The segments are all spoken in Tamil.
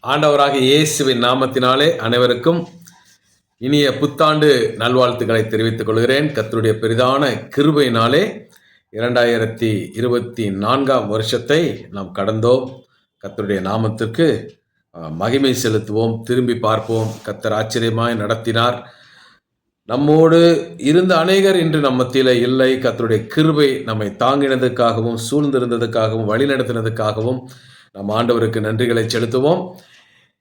ஆண்டவராகிய இயேசுவின் நாமத்தினாலே அனைவருக்கும் இனிய புத்தாண்டு நல்வாழ்த்துக்களை தெரிவித்துக் கொள்கிறேன். கர்த்தருடைய பெரிதான கிருபையினாலே 2024 வருஷத்தை நாம் கடந்தோம். கர்த்தருடைய நாமத்திற்கு மகிமை செலுத்துவோம், திரும்பி பார்ப்போம். கர்த்தர் ஆச்சரியமாய் நடத்தினார். நம்மோடு இருந்த அநேகர் இன்று நம்ம மத்தியில இல்லை. கர்த்தருடைய கிருபை நம்மை தாங்கினதுக்காகவும் சூழ்ந்திருந்ததுக்காகவும் வழிநடத்தினதுக்காகவும் நம் ஆண்டவருக்கு நன்றிகளை செலுத்துவோம்.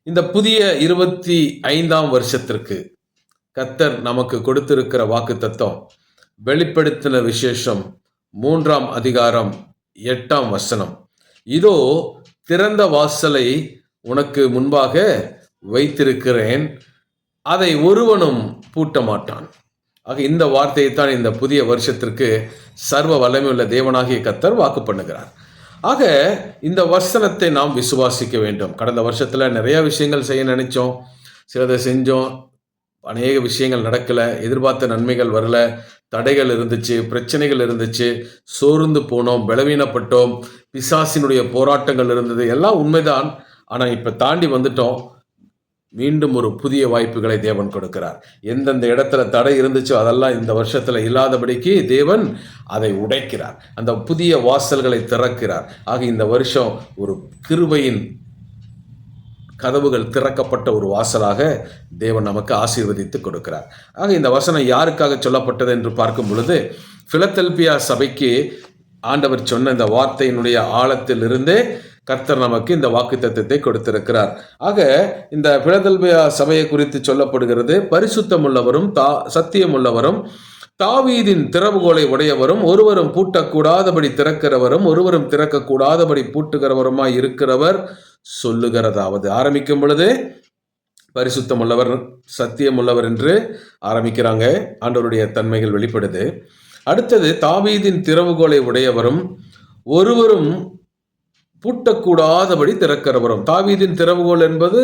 இந்த புதிய 25ஆம் வருஷத்திற்கு கர்த்தர் நமக்கு கொடுத்திருக்கிற வாக்குத்தத்தம் வெளிப்படுத்தின விசேஷம் 3ஆம் அதிகாரம் 8ஆம் வசனம். இதோ திறந்த வாசலை உனக்கு முன்பாக வைத்திருக்கிறேன், அதை ஒருவனும் பூட்ட மாட்டான். ஆக இந்த வார்த்தையைத்தான் இந்த புதிய வருஷத்திற்கு சர்வ வல்லமையுள்ள தேவனாகிய கர்த்தர் வாக்கு பண்ணுகிறார். ஆக இந்த வசனத்தை நாம் விசுவாசிக்க வேண்டும். கடந்த வருஷத்தில் நிறைய விஷயங்கள் செய்ய நினைச்சோம், சிலதை செஞ்சோம், அநேக விஷயங்கள் நடக்கலை, எதிர்பார்த்த நன்மைகள் வரல, தடைகள் இருந்துச்சு, பிரச்சனைகள் இருந்துச்சு, சோர்ந்து போனோம், பலவீனப்பட்டோம், பிசாசினுடைய போராட்டங்கள் இருந்தது, எல்லாம் உண்மைதான். ஆனால் இப்போ தாண்டி வந்துட்டோம். மீண்டும் ஒரு புதிய வாய்ப்புகளை தேவன் கொடுக்கிறார். எந்தெந்த இடத்துல தடை இருந்துச்சோ அதெல்லாம் இந்த வருஷத்துல இல்லாதபடிக்கு தேவன் அதை உடைக்கிறார், அந்த புதிய வாசல்களை திறக்கிறார். ஆக இந்த வருஷம் ஒரு கிருபையின் கதவுகள் திறக்கப்பட்ட ஒரு வாசலாக தேவன் நமக்கு ஆசீர்வதித்து கொடுக்கிறார். ஆக இந்த வசனம் யாருக்காக சொல்லப்பட்டது என்று பார்க்கும் பொழுது, பிலதெல்பியா சபைக்கு ஆண்டவர் சொன்ன இந்த வார்த்தையினுடைய ஆழத்திலிருந்தே கர்த்தர் நமக்கு இந்த வாக்குத்தத்தத்தை கொடுத்திருக்கிறார். ஆக இந்த பிலதெல்பியா சபையை குறித்து சொல்லப்படுகிறது, பரிசுத்தம் உள்ளவரும் சத்தியம் உள்ளவரும் தாவீதின் திறவுகோலை உடையவரும் ஒருவரும் பூட்டக்கூடாதபடி திறக்கிறவரும் ஒருவரும் திறக்கக்கூடாதபடி பூட்டுகிறவருமாய் இருக்கிறவர் சொல்லுகிறதாவது. ஆரம்பிக்கும் பொழுது பரிசுத்தம் உள்ளவர் சத்தியம் உள்ளவர் என்று ஆரம்பிக்கிறாங்க. ஆண்டவருடைய தன்மைகள் வெளிப்படுது. அடுத்தது தாவீதின் திறவுகோலை உடையவரும் ஒருவரும் பூட்டக்கூடாதபடி திறக்கிறவரும். தாவீதின் திறவுகோல் என்பது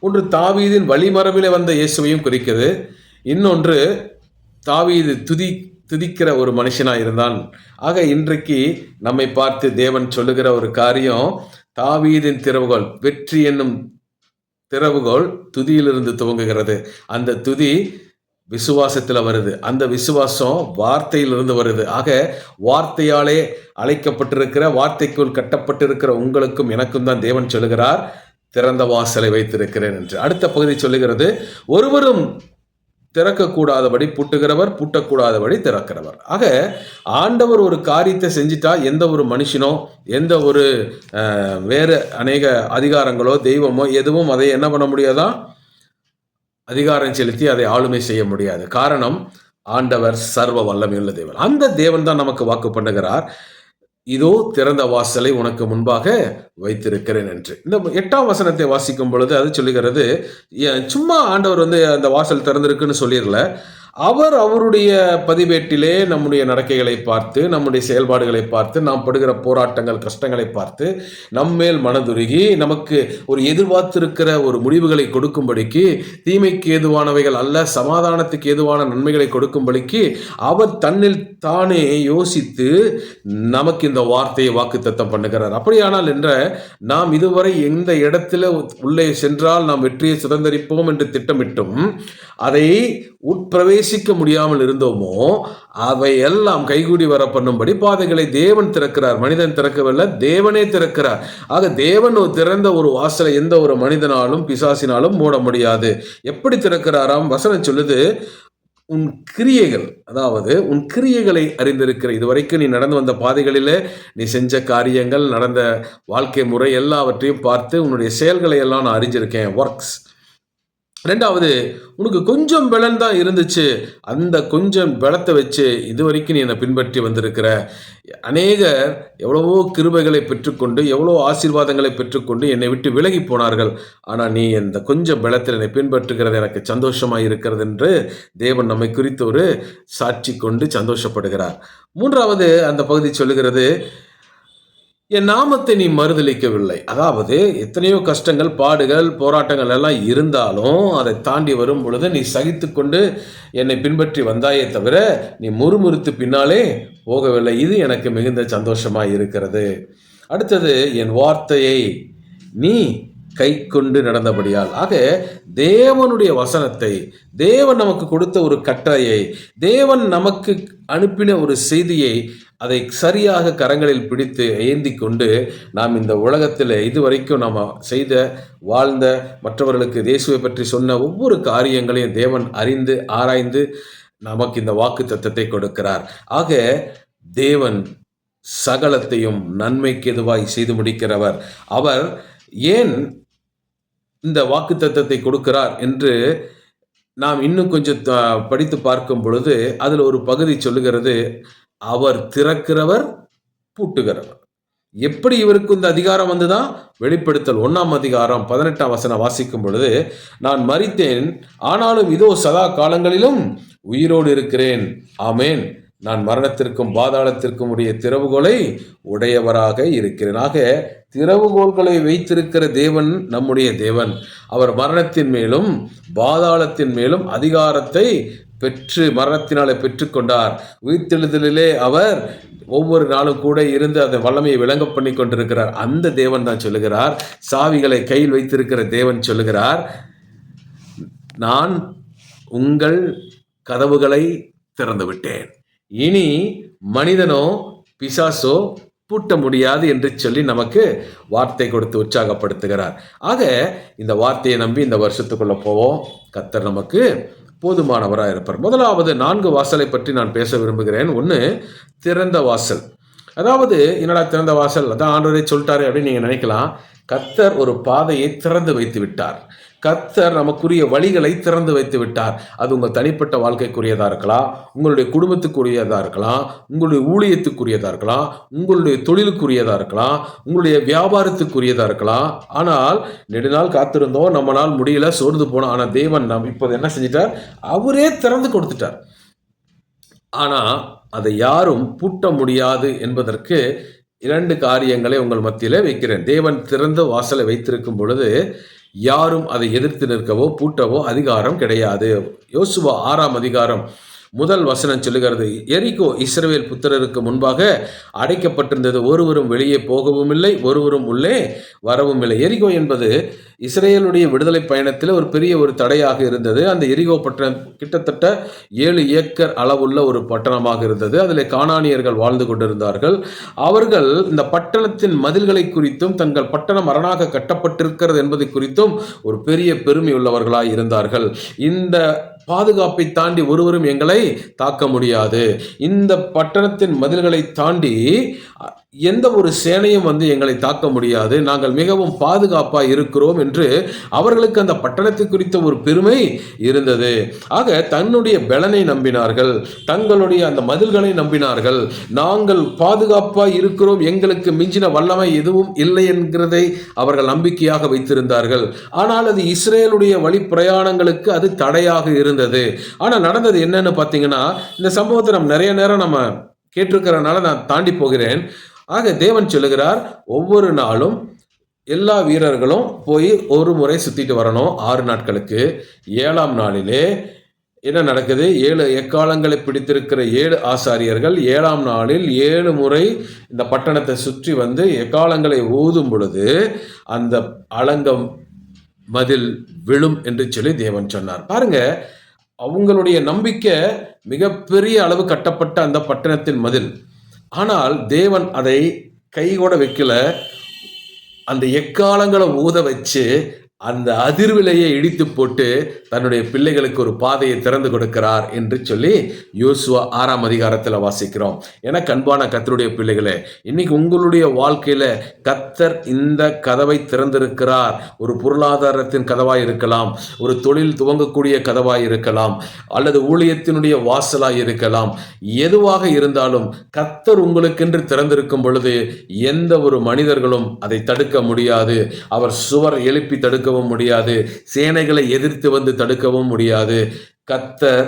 ஒன்று தாவீதின் வழிமரபிலே வந்த இயேசுவையும் குறிக்கிறது, இன்னொன்று தாவீது துதிக்கிற ஒரு மனுஷனாக இருந்தான். ஆக இன்றைக்கு நம்மை பார்த்து தேவன் சொல்லுகிற ஒரு காரியம், தாவீதின் திறவுகோல், வெற்றி என்னும் திறவுகோல் துதியிலிருந்து துவங்குகிறது. அந்த துதி விசுவாசத்தில் வருது, அந்த விசுவாசம் வார்த்தையிலிருந்து வருது. ஆக வார்த்தையாலே அழைக்கப்பட்டிருக்கிற, வார்த்தைக்குள் கட்டப்பட்டிருக்கிற உங்களுக்கும் எனக்கும் தான் தேவன் சொல்லுகிறார், திறந்த வாசலை வைத்திருக்கிறேன் என்று. அடுத்த பகுதி சொல்லுகிறது, ஒருவரும் திறக்கக்கூடாதபடி பூட்டுகிறவர் பூட்டக்கூடாதபடி திறக்கிறவர். ஆக ஆண்டவர் ஒரு காரியத்தை செஞ்சிட்டா எந்த ஒரு மனுஷனோ எந்த ஒரு வேறு அநேக அதிகாரங்களோ தெய்வமோ எதுவும் அதை என்ன பண்ண முடியாதான், அதிகாரம் செலுத்தி அதை ஆளுமை செய்ய முடியாது. காரணம், ஆண்டவர் சர்வ வல்லமையுள்ள தேவன். அந்த தேவன் தான் நமக்கு வாக்கு பண்ணுகிறார், இதோ திறந்த வாசலை உனக்கு முன்பாக வைத்திருக்கிறேன் என்று. இந்த 8ஆம் வசனத்தை வாசிக்கும் பொழுது அது சொல்லுகிறது, சும்மா ஆண்டவர் அந்த வாசல் திறந்திருக்குன்னு சொல்லிடல, அவர் அவருடைய பதிவேட்டிலே நம்முடைய நடக்கைகளை பார்த்து, நம்முடைய செயல்பாடுகளை பார்த்து, நாம் படுகிற போராட்டங்கள் கஷ்டங்களை பார்த்து நம்மேல் மனதுருகி நமக்கு ஒரு எதிர்பார்த்திருக்கிற ஒரு முடிவுகளை கொடுக்கும்படிக்கு, தீமைக்கு ஏதுவானவைகள் அல்ல சமாதானத்துக்கு ஏதுவான நன்மைகளை கொடுக்கும்படிக்கு அவர் தன்னில் தானே யோசித்து நமக்கு இந்த வார்த்தையை வாக்குத்தத்தம் பண்ணுகிறார். அப்படியானால் என்ற நாம் இதுவரை எந்த இடத்துல உள்ளே சென்றால் நாம் வெற்றியை சுதந்திரிப்போம் என்று திட்டமிட்டும் அதை உட்பிரவேசிக்க முடியாமல் இருந்தோமோ அவை எல்லாம் கைகூடி வர பண்ணும்படி பாதைகளை தேவன் திறக்கிறார். மனிதன் திறக்கவில்லை, தேவனே திறக்கிறார். ஆக தேவன் திறந்த ஒரு வாசலை எந்த ஒரு மனிதனாலும் பிசாசினாலும் மூட முடியாது. எப்படி திறக்கிறாராம்? வசனம் சொல்லுது, உன் கிரியைகள், அதாவது உன் கிரியைகளை அறிந்திருக்கிற, இதுவரைக்கும் நீ நடந்து வந்த பாதைகளிலே நீ செஞ்ச காரியங்கள், நடந்த வாழ்க்கை முறை எல்லாவற்றையும் பார்த்து உன்னுடைய செயல்களை எல்லாம் நான் அறிஞ்சிருக்கேன், ஒர்க்ஸ். ரெண்டாவது, உனக்கு கொஞ்சம் பலன் தான் இருந்துச்சு, அந்த கொஞ்சம் பலத்தை வச்சு இதுவரைக்கும் நீ என்னை பின்பற்றி வந்திருக்கிற. அநேகர் எவ்வளவோ கிருபைகளை பெற்றுக்கொண்டு எவ்வளோ ஆசீர்வாதங்களை பெற்றுக்கொண்டு என்னை விட்டு விலகி போனார்கள், ஆனால் நீ இந்த கொஞ்சம் பலத்தில் என்னை பின்பற்றுகிறது எனக்கு சந்தோஷமாக இருக்கிறது என்று தேவன் நம்மை குறித்து ஒரு சாட்சி கொண்டு சந்தோஷப்படுகிறார். மூன்றாவது அந்த பகுதி சொல்லுகிறது, என் நாமத்தை நீ மறுதளிக்கவில்லை. அதாவது எத்தனையோ கஷ்டங்கள் பாடுகள் போராட்டங்கள் எல்லாம் இருந்தாலும் அதை தாண்டி வரும் பொழுது நீ சகித்து கொண்டு என்னை பின்பற்றி வந்தாயே தவிர நீ முறுமுறுத்து பின்னாலே போகவில்லை. இது எனக்கு மிகுந்த சந்தோஷமாக இருக்கிறது. அடுத்தது, என் வார்த்தையை நீ கை கொண்டு நடந்தபடியால். ஆக தேவனுடைய வசனத்தை, தேவன் நமக்கு கொடுத்த ஒரு கட்டளையை, தேவன் நமக்கு அனுப்பின ஒரு செய்தியை, அதை சரியாக கரங்களில் பிடித்து ஏந்தி கொண்டு நாம் இந்த உலகத்தில் இதுவரைக்கும் நாம் செய்த, வாழ்ந்த, மற்றவர்களுக்கு இயேசுவை பற்றி சொன்ன ஒவ்வொரு காரியங்களையும் தேவன் அறிந்து ஆராய்ந்து நமக்கு இந்த வாக்கு தத்தத்தை கொடுக்கிறார். ஆக தேவன் சகலத்தையும் நன்மைக்கு எதுவாய் செய்து முடிக்கிறவர். அவர் ஏன் இந்த வாக்கு தத்தத்தை கொடுக்கிறார் என்று நாம் இன்னும் கொஞ்சம் படித்து பார்க்கும் பொழுது அதில் ஒரு பகுதி சொல்லுகிறது, அவர் திறக்கிறவர், பூட்டுகிறவர். எப்படி இவருக்கு இந்த அதிகாரம் வந்துதான்? வெளிப்படுத்தல் 1 அதிகாரம் 18 வாசிக்கும் பொழுது, நான் மரித்தேன், ஆனாலும் இதோ சதா காலங்களிலும் உயிரோடு இருக்கிறேன். ஆமேன். நான் மரணத்திற்கும் பாதாளத்திற்கும் உடைய திறவுகோலை உடையவராக இருக்கிறேன். ஆக திறவுகோள்களை வைத்திருக்கிற தேவன் நம்முடைய தேவன். அவர் மரணத்தின் மேலும் பாதாளத்தின் மேலும் அதிகாரத்தை பெற்று மரணத்தினாலே பெற்றுக்கொண்டார். உயிர்த்தெழுதலிலே அவர் ஒவ்வொரு நாளும் கூட இருந்து அந்த வல்லமையை விளங்க பண்ணி கொண்டிருக்கிறார். அந்த தேவன் தான் சொல்லுகிறார், சாவிகளை கையில் வைத்திருக்கிற தேவன் சொல்லுகிறார், நான் உங்கள் கதவுகளை திறந்து விட்டேன், இனி மனிதனோ பிசாசோ பூட்ட முடியாது என்று சொல்லி நமக்கு வார்த்தை கொடுத்து உற்சாகப்படுத்துகிறார். ஆக இந்த வார்த்தையை நம்பி இந்த வருஷத்துக்குள்ள போவோம். கர்த்தர் நமக்கு போதுமானவராக இருப்பார். முதலாவது 4 வாசலை பற்றி நான் பேச விரும்புகிறேன். 1, திறந்த வாசல். அதாவது என்னடா திறந்த வாசல், அதான் ஆண்டவரே சொல்லிட்டாரு அப்படின்னு நீங்கள் நினைக்கலாம். கர்த்தர் ஒரு பாதையை திறந்து வைத்து விட்டார். கர்த்தர் நமக்குரிய வழிகளை திறந்து வைத்து விட்டார். அது உங்கள் தனிப்பட்ட வாழ்க்கைக்குரியதாக இருக்கலாம், உங்களுடைய குடும்பத்துக்குரியதாக இருக்கலாம், உங்களுடைய ஊழியத்துக்குரியதாக இருக்கலாம், உங்களுடைய தொழிலுக்குரியதாக இருக்கலாம், உங்களுடைய வியாபாரத்துக்குரியதாக இருக்கலாம். ஆனால் நெடுநாள் காத்திருந்தோம், நம்மளால் முடியல, சோர்ந்து போனோம். ஆனால் தேவன் நாம் இப்போது என்ன செஞ்சிட்டார்? அவரே திறந்து கொடுத்துட்டார். ஆனால் அதை யாரும் பூட்ட முடியாது என்பதற்கு 2 காரியங்களை உங்கள் மத்தியில் வைக்கிறேன். தேவன் திறந்த வாசலை வைத்திருக்கும் பொழுது யாரும் அதை எதிர்த்து நிற்கவோ பூட்டவோ அதிகாரம் கிடையாது. யோசுவா 6 அதிகாரம் 1 சொல்லுகிறது, எரிகோ இஸ்ரவேல் புத்திரருக்கு முன்பாக அடைக்கப்பட்டிருந்தது, ஒருவரும் வெளியே போகவும் இல்லை, ஒருவரும் உள்ளே வரவும் இல்லை. எரிகோ என்பது இஸ்ரேலுடைய விடுதலை பயணத்தில் ஒரு பெரிய ஒரு தடையாக இருந்தது. அந்த எரிகோ பட்டணம் கிட்டத்தட்ட 7 ஏக்கர் அளவுள்ள ஒரு பட்டணமாக இருந்தது. அதில் கானானியர்கள் வாழ்ந்து கொண்டிருந்தார்கள். அவர்கள் இந்த பட்டணத்தின் மதில்களை குறித்தும் தங்கள் பட்டணம் அரணாக கட்டப்பட்டிருக்கிறது என்பதை குறித்தும் ஒரு பெரிய பெருமை உள்ளவர்களாய் இருந்தார்கள். இந்த பாதுகாப்பை தாண்டி ஒருவரும் எங்களை தாக்க முடியாது, இந்த பட்டணத்தின் மதில்களை தாண்டி எந்த ஒரு சேனையும் எங்களை தாக்க முடியாது, நாங்கள் மிகவும் பாதுகாப்பாக இருக்கிறோம் என்று அவர்களுக்கு அந்த பட்டணத்தை குறித்த ஒரு பெருமை இருந்தது. ஆக தன்னுடைய பலனை நம்பினார்கள், தங்களுடைய அந்த மதில்களை நம்பினார்கள். நாங்கள் பாதுகாப்பாக இருக்கிறோம், எங்களுக்கு மிஞ்சின வல்லமை எதுவும் இல்லை என்கிறதை அவர்கள் நம்பிக்கையாக வைத்திருந்தார்கள். ஆனால் அது இஸ்ரேலுடைய வழி பிரயாணங்களுக்கு அது தடையாக இருந்தது. ஆனால் நடந்தது என்னன்னு பார்த்தீங்கன்னா, இந்த சம்பவத்தை நம்ம நிறைய நேரம் நம்ம கேட்டிருக்கிறனால நான் தாண்டி போகிறேன். ஆக தேவன் சொல்லுகிறார், ஒவ்வொரு நாளும் எல்லா வீரர்களும் போய் ஒரு முறை சுத்திட்டு வரணும் 6 நாட்களுக்கு. 7ஆம் நாளிலே என்ன நடக்குது? 7 எக்காலங்களை பிடித்திருக்கிற 7 ஆசாரியர்கள் 7ஆம் நாளில் 7 முறை இந்த பட்டணத்தை சுற்றி எக்காலங்களை ஊதும் பொழுது அந்த அலங்கம் மதில் விழும் என்று சொல்லி தேவன் சொன்னார். பாருங்க, அவங்களுடைய நம்பிக்கை மிகப்பெரிய அளவு கட்டப்பட்ட அந்த பட்டணத்தின் மதில். ஆனால் தேவன் அதை கைகூட வைக்கல, அந்த எக்காலங்களை ஊத வச்சு அந்த அதிர்விலையை இடித்து போட்டு தன்னுடைய பிள்ளைகளுக்கு ஒரு பாதையை திறந்து கொடுக்கிறார் என்று சொல்லி யோசுவா 6ஆம் அதிகாரத்தில் வாசிக்கிறோம். என அன்பான கர்த்தருடைய பிள்ளைகளே, இன்னைக்கு உங்களுடைய வாழ்க்கையில கர்த்தர் இந்த கதவை திறந்திருக்கிறார். ஒரு பொருளாதாரத்தின் கதவாய் இருக்கலாம், ஒரு தொழில் துவங்கக்கூடிய கதவாய் இருக்கலாம், அல்லது ஊழியத்தினுடைய வாசலாய் இருக்கலாம். எதுவாக இருந்தாலும் கர்த்தர் உங்களுக்கென்று திறந்திருக்கும் பொழுது எந்த ஒரு மனிதர்களும் அதை தடுக்க முடியாது. அவர் சுவர் எழுப்பி தடுக்க முடியாது, சேனைகளை எதிர்த்து தடுக்கவும் முடியாது. கர்த்தர்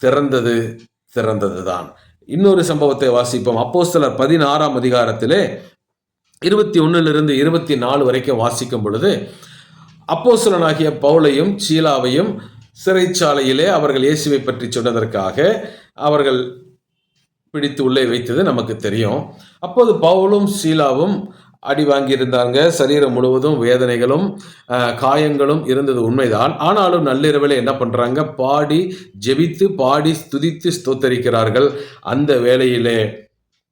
திறந்ததுதான். இன்னொரு சம்பவத்தை வாசிப்போம். அப்போஸ்தலர் 16ஆம் அதிகாரத்திலே 21 24 வரைக்கும் வாசிக்கும் பொழுது, அப்போஸ்தலனாகிய பவுலையும் சீலாவையும் சிறைச்சாலையிலே அவர்கள் இயேசுவை பற்றி சொன்னதற்காக அவர்கள் பிடித்து உள்ளே வைத்தது நமக்கு தெரியும். அப்போது பவுலும் சீலாவும் அடி வாங்கியிருந்தாங்க. சரீரம் முழுவதும் வேதனைகளும் காயங்களும் இருந்தது உண்மைதான். ஆனாலும் நள்ளிரவிலே என்ன பண்றாங்க? பாடி ஜெபித்து, பாடி துதித்து ஸ்தோத்தரிக்கிறார்கள். அந்த வேளையிலே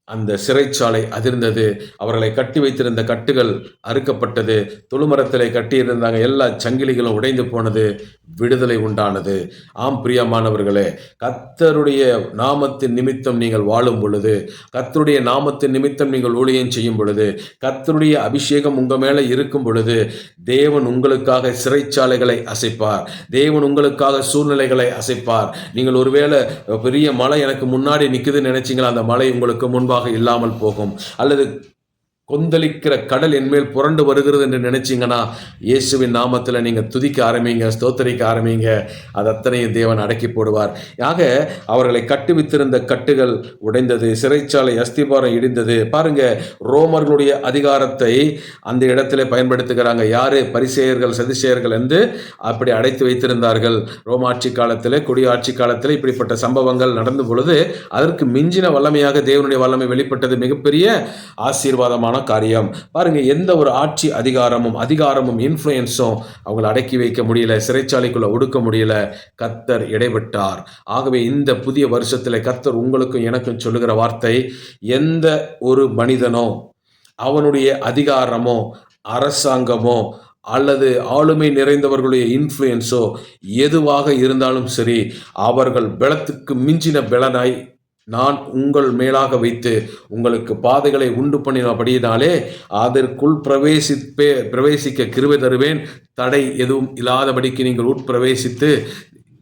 அந்த சிறைச்சாலை அதிர்ந்தது. அவர்களை கட்டி வைத்திருந்த கட்டுகள் அறுக்கப்பட்டது. தொழுமரத்திலே கட்டியிருந்தாங்க எல்லா சங்கிலிகளும் உடைந்து போனது. விடுதலை உண்டானது. ஆம் பிரியமானவர்களே, கர்த்தருடைய நாமத்தின் நிமித்தம் நீங்கள் வாழும் பொழுது, கர்த்தருடைய நாமத்தின் நிமித்தம் நீங்கள் ஊழியம் செய்யும் பொழுது, கர்த்தருடைய அபிஷேகம் உங்க மேல இருக்கும் பொழுது, தேவன் உங்களுக்காக சிறைச்சாலைகளை அசைப்பார். தேவன் உங்களுக்காக சூழ்நிலைகளை அசைப்பார். நீங்கள் ஒருவேளை பெரிய மலை எனக்கு முன்னாடி நிக்குதுன்னு நினைச்சீங்களா, அந்த மலை உங்களுக்கு முன்பாக இல்லாமல் போகும். அல்லது கொந்தளிக்கிற கடல் என்மேல் புரண்டு வருகிறது என்று நினைச்சீங்கன்னா, இயேசுவின் நாமத்தில் நீங்கள் துதிக்க ஆரம்பிங்க, ஸ்தோத்தரிக்க ஆரம்பிங்க. அது அத்தனையும் தேவன் அடக்கி போடுவார். ஆக அவர்களை கட்டுவித்திருந்த கட்டுகள் உடைந்தது. சிறைச்சாலை அஸ்திபாரம் இடிந்தது. பாருங்க, ரோமர்களுடைய அதிகாரத்தை அந்த இடத்திலே பயன்படுத்துகிறாங்க. யாரு? பரிசேயர்கள், சதுசேயர்கள் என்று அப்படி அடைத்து வைத்திருந்தார்கள். ரோமாட்சி காலத்தில், கொடியாட்சி காலத்தில் இப்படிப்பட்ட சம்பவங்கள் நடந்த பொழுது அதற்கு மிஞ்சின வல்லமையாக தேவனுடைய வல்லமை வெளிப்பட்டது. மிகப்பெரிய ஆசீர்வாதமான காரியம். பாருங்க, எந்த ஒரு ஆட்சி அதிகாரமும் இன்ஃப்ளூயன்ஸும் அவங்களை அடக்கி வைக்க முடியல, சிறைச்சாலைக்குள்ள ஒடுக்க முடியல. கர்த்தர் இடைப்பட்டார். ஆகவே இந்த புதிய வருஷத்தில் கர்த்தர் உங்களுக்கும் எனக்கும் சொல்லுகிற வார்த்தை, எந்த ஒரு மனிதனோ அவனுடைய அதிகாரமோ அரசாங்கமோ அல்லது ஆளுமை நிறைந்தவர்களுடைய இன்ஃப்ளூயன்ஸோ எதுவாக இருந்தாலும் சரி, அவர்கள் பலத்துக்கு மிஞ்சின பலனாய் நான் உங்கள் மேலாக வைத்து உங்களுக்கு பாதைகளை உண்டு பண்ணினபடியினாலே அதற்குள் பிரவேசிக்க கிருபை தருவேன். தடை எதுவும் இல்லாதபடிக்கு நீங்கள் உட்பிரவேசித்து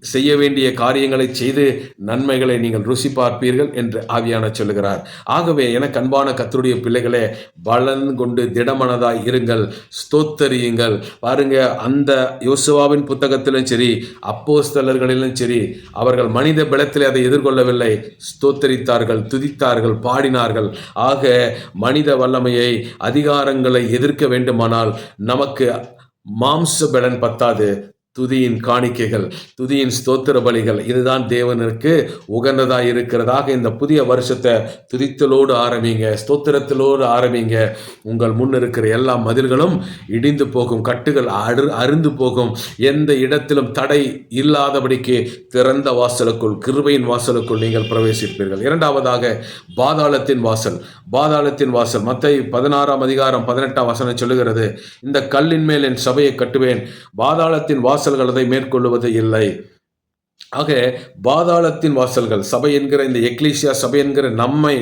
செய்ய வேண்டிய காரியங்களை செய்து நன்மைகளை நீங்கள் ருசி பார்ப்பீர்கள் என்று ஆவியான சொல்லுகிறார். ஆகவே எனக்கு அன்பான கர்த்தருடைய பிள்ளைகளே, பலன் கொண்டு திடமனதாய் இருங்கள், ஸ்தோத்தரியுங்கள். பாருங்க, அந்த யோசுவாவின் புத்தகத்திலும் சரி, அப்போஸ்தலர்களிலும் சரி, அவர்கள் மனித பலத்தில் அதை எதிர்கொள்ளவில்லை. ஸ்தோத்தரித்தார்கள், துதித்தார்கள், பாடினார்கள். ஆக மனித வல்லமையை, அதிகாரங்களை எதிர்க்க வேண்டுமானால் நமக்கு மாம்ச பலன் பத்தாது. துதியின் காணிக்கைகள், துதியின் ஸ்தோத்திர பலிகள், இதுதான் தேவனுக்கு உகந்ததாக இருக்கிறதாக. இந்த புதிய வருஷத்தை துதித்தலோடு ஆரம்பிங்க, ஸ்தோத்திரத்திலோடு ஆரம்பிங்க. உங்கள் முன் இருக்கிற எல்லா மதில்களும் இடிந்து போகும், கட்டுகள் அருந்து போகும். எந்த இடத்திலும் தடை இல்லாதபடிக்கு திறந்த வாசலுக்குள், கிருபையின் வாசலுக்குள் நீங்கள் பிரவேசிப்பீர்கள். இரண்டாவதாக, பாதாளத்தின் வாசல். மத்தேயு 16 அதிகாரம் 18 வசனம் சொல்லுகிறது, இந்த கல்லின் மேல் என் சபையை கட்டுவேன், பாதாளத்தின் வாசல்கள் அதை மேற்கொள்ளுவது இல்லை. ஆக பாதாளத்தின் வாசல்கள், சபை என்கிற இந்த எக்லீசியா சபை என்கிற நம்மை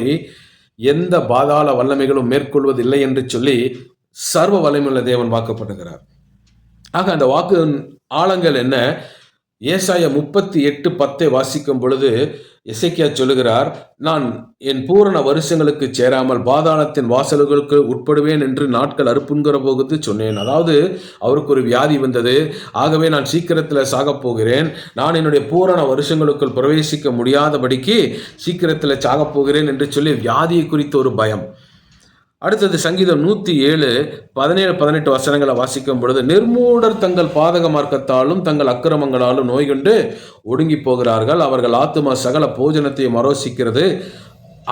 எந்த பாதாள வல்லமைகளும் மேற்கொள்வதில்லை என்று சொல்லி சர்வ வல்லமையுள்ள தேவன் வாக்குப்படுகிறார். ஆக அந்த வாக்கு ஆழங்கள் என்ன? ஏசாயா 38:10 வாசிக்கும் பொழுது எசேக்கியா சொல்லுகிறார், நான் என் பூரண வருஷங்களுக்கு சேராமல் பாதாளத்தின் வாசல்களுக்கு உட்படுவேன் என்று நாட்கள் அறுப்புங்கிற போகுது சொன்னேன். அதாவது அவருக்கு ஒரு வியாதி வந்தது. ஆகவே நான் சீக்கிரத்தில் சாகப் போகிறேன், நான் என்னுடைய பூரண வருஷங்களுக்குள் பிரவேசிக்க முடியாதபடிக்கு சீக்கிரத்தில் சாகப் போகிறேன் என்று சொல்லி வியாதியை குறித்த ஒரு பயம். அடுத்தது சங்கீதம் 107:17-18 வசனங்களை வாசிக்கும் பொழுது, நிர்மூடர் தங்கள் பாதக மார்க்கத்தாலும் தங்கள் அக்கிரமங்களாலும் நோய் கொண்டு ஒடுங்கி போகிறார்கள். அவர்கள் ஆத்துமா சகல போஜனத்தையும் ஆரோசிக்கிறது.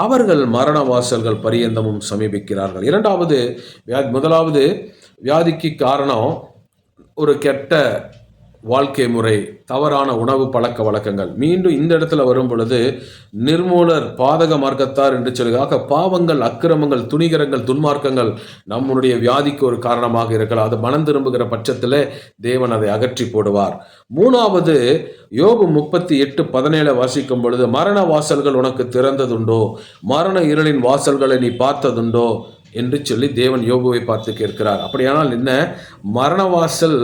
அவர்கள் மரண வாசல்கள் பரியந்தமும் சமீபிக்கிறார்கள். முதலாவது வியாதிக்கு காரணம் ஒரு கெட்ட வாழ்க்கை முறை, தவறான உணவு பழக்க வழக்கங்கள். மீண்டும் இந்த இடத்துல வரும் பொழுது நிர்மூலர் பாதக மார்க்கத்தார் என்று சொல்லுகிறாக, பாவங்கள், அக்கிரமங்கள், துணிகரங்கள், துன்மார்க்கங்கள் நம்முடைய வியாதிக்கு ஒரு காரணமாக இருக்கலாம். அது மனம் திரும்புகிற பட்சத்தில் தேவன் அதை அகற்றி போடுவார். மூணாவது, யோபு 38:17 வாசிக்கும் பொழுது, மரண வாசல்கள் உனக்கு திறந்ததுண்டோ, மரண இருளின் வாசல்களை நீ பார்த்ததுண்டோ என்று சொல்லி தேவன் யோபுவை பார்த்து கேட்கிறார். அப்படியானால் என்ன? மரண வாசல்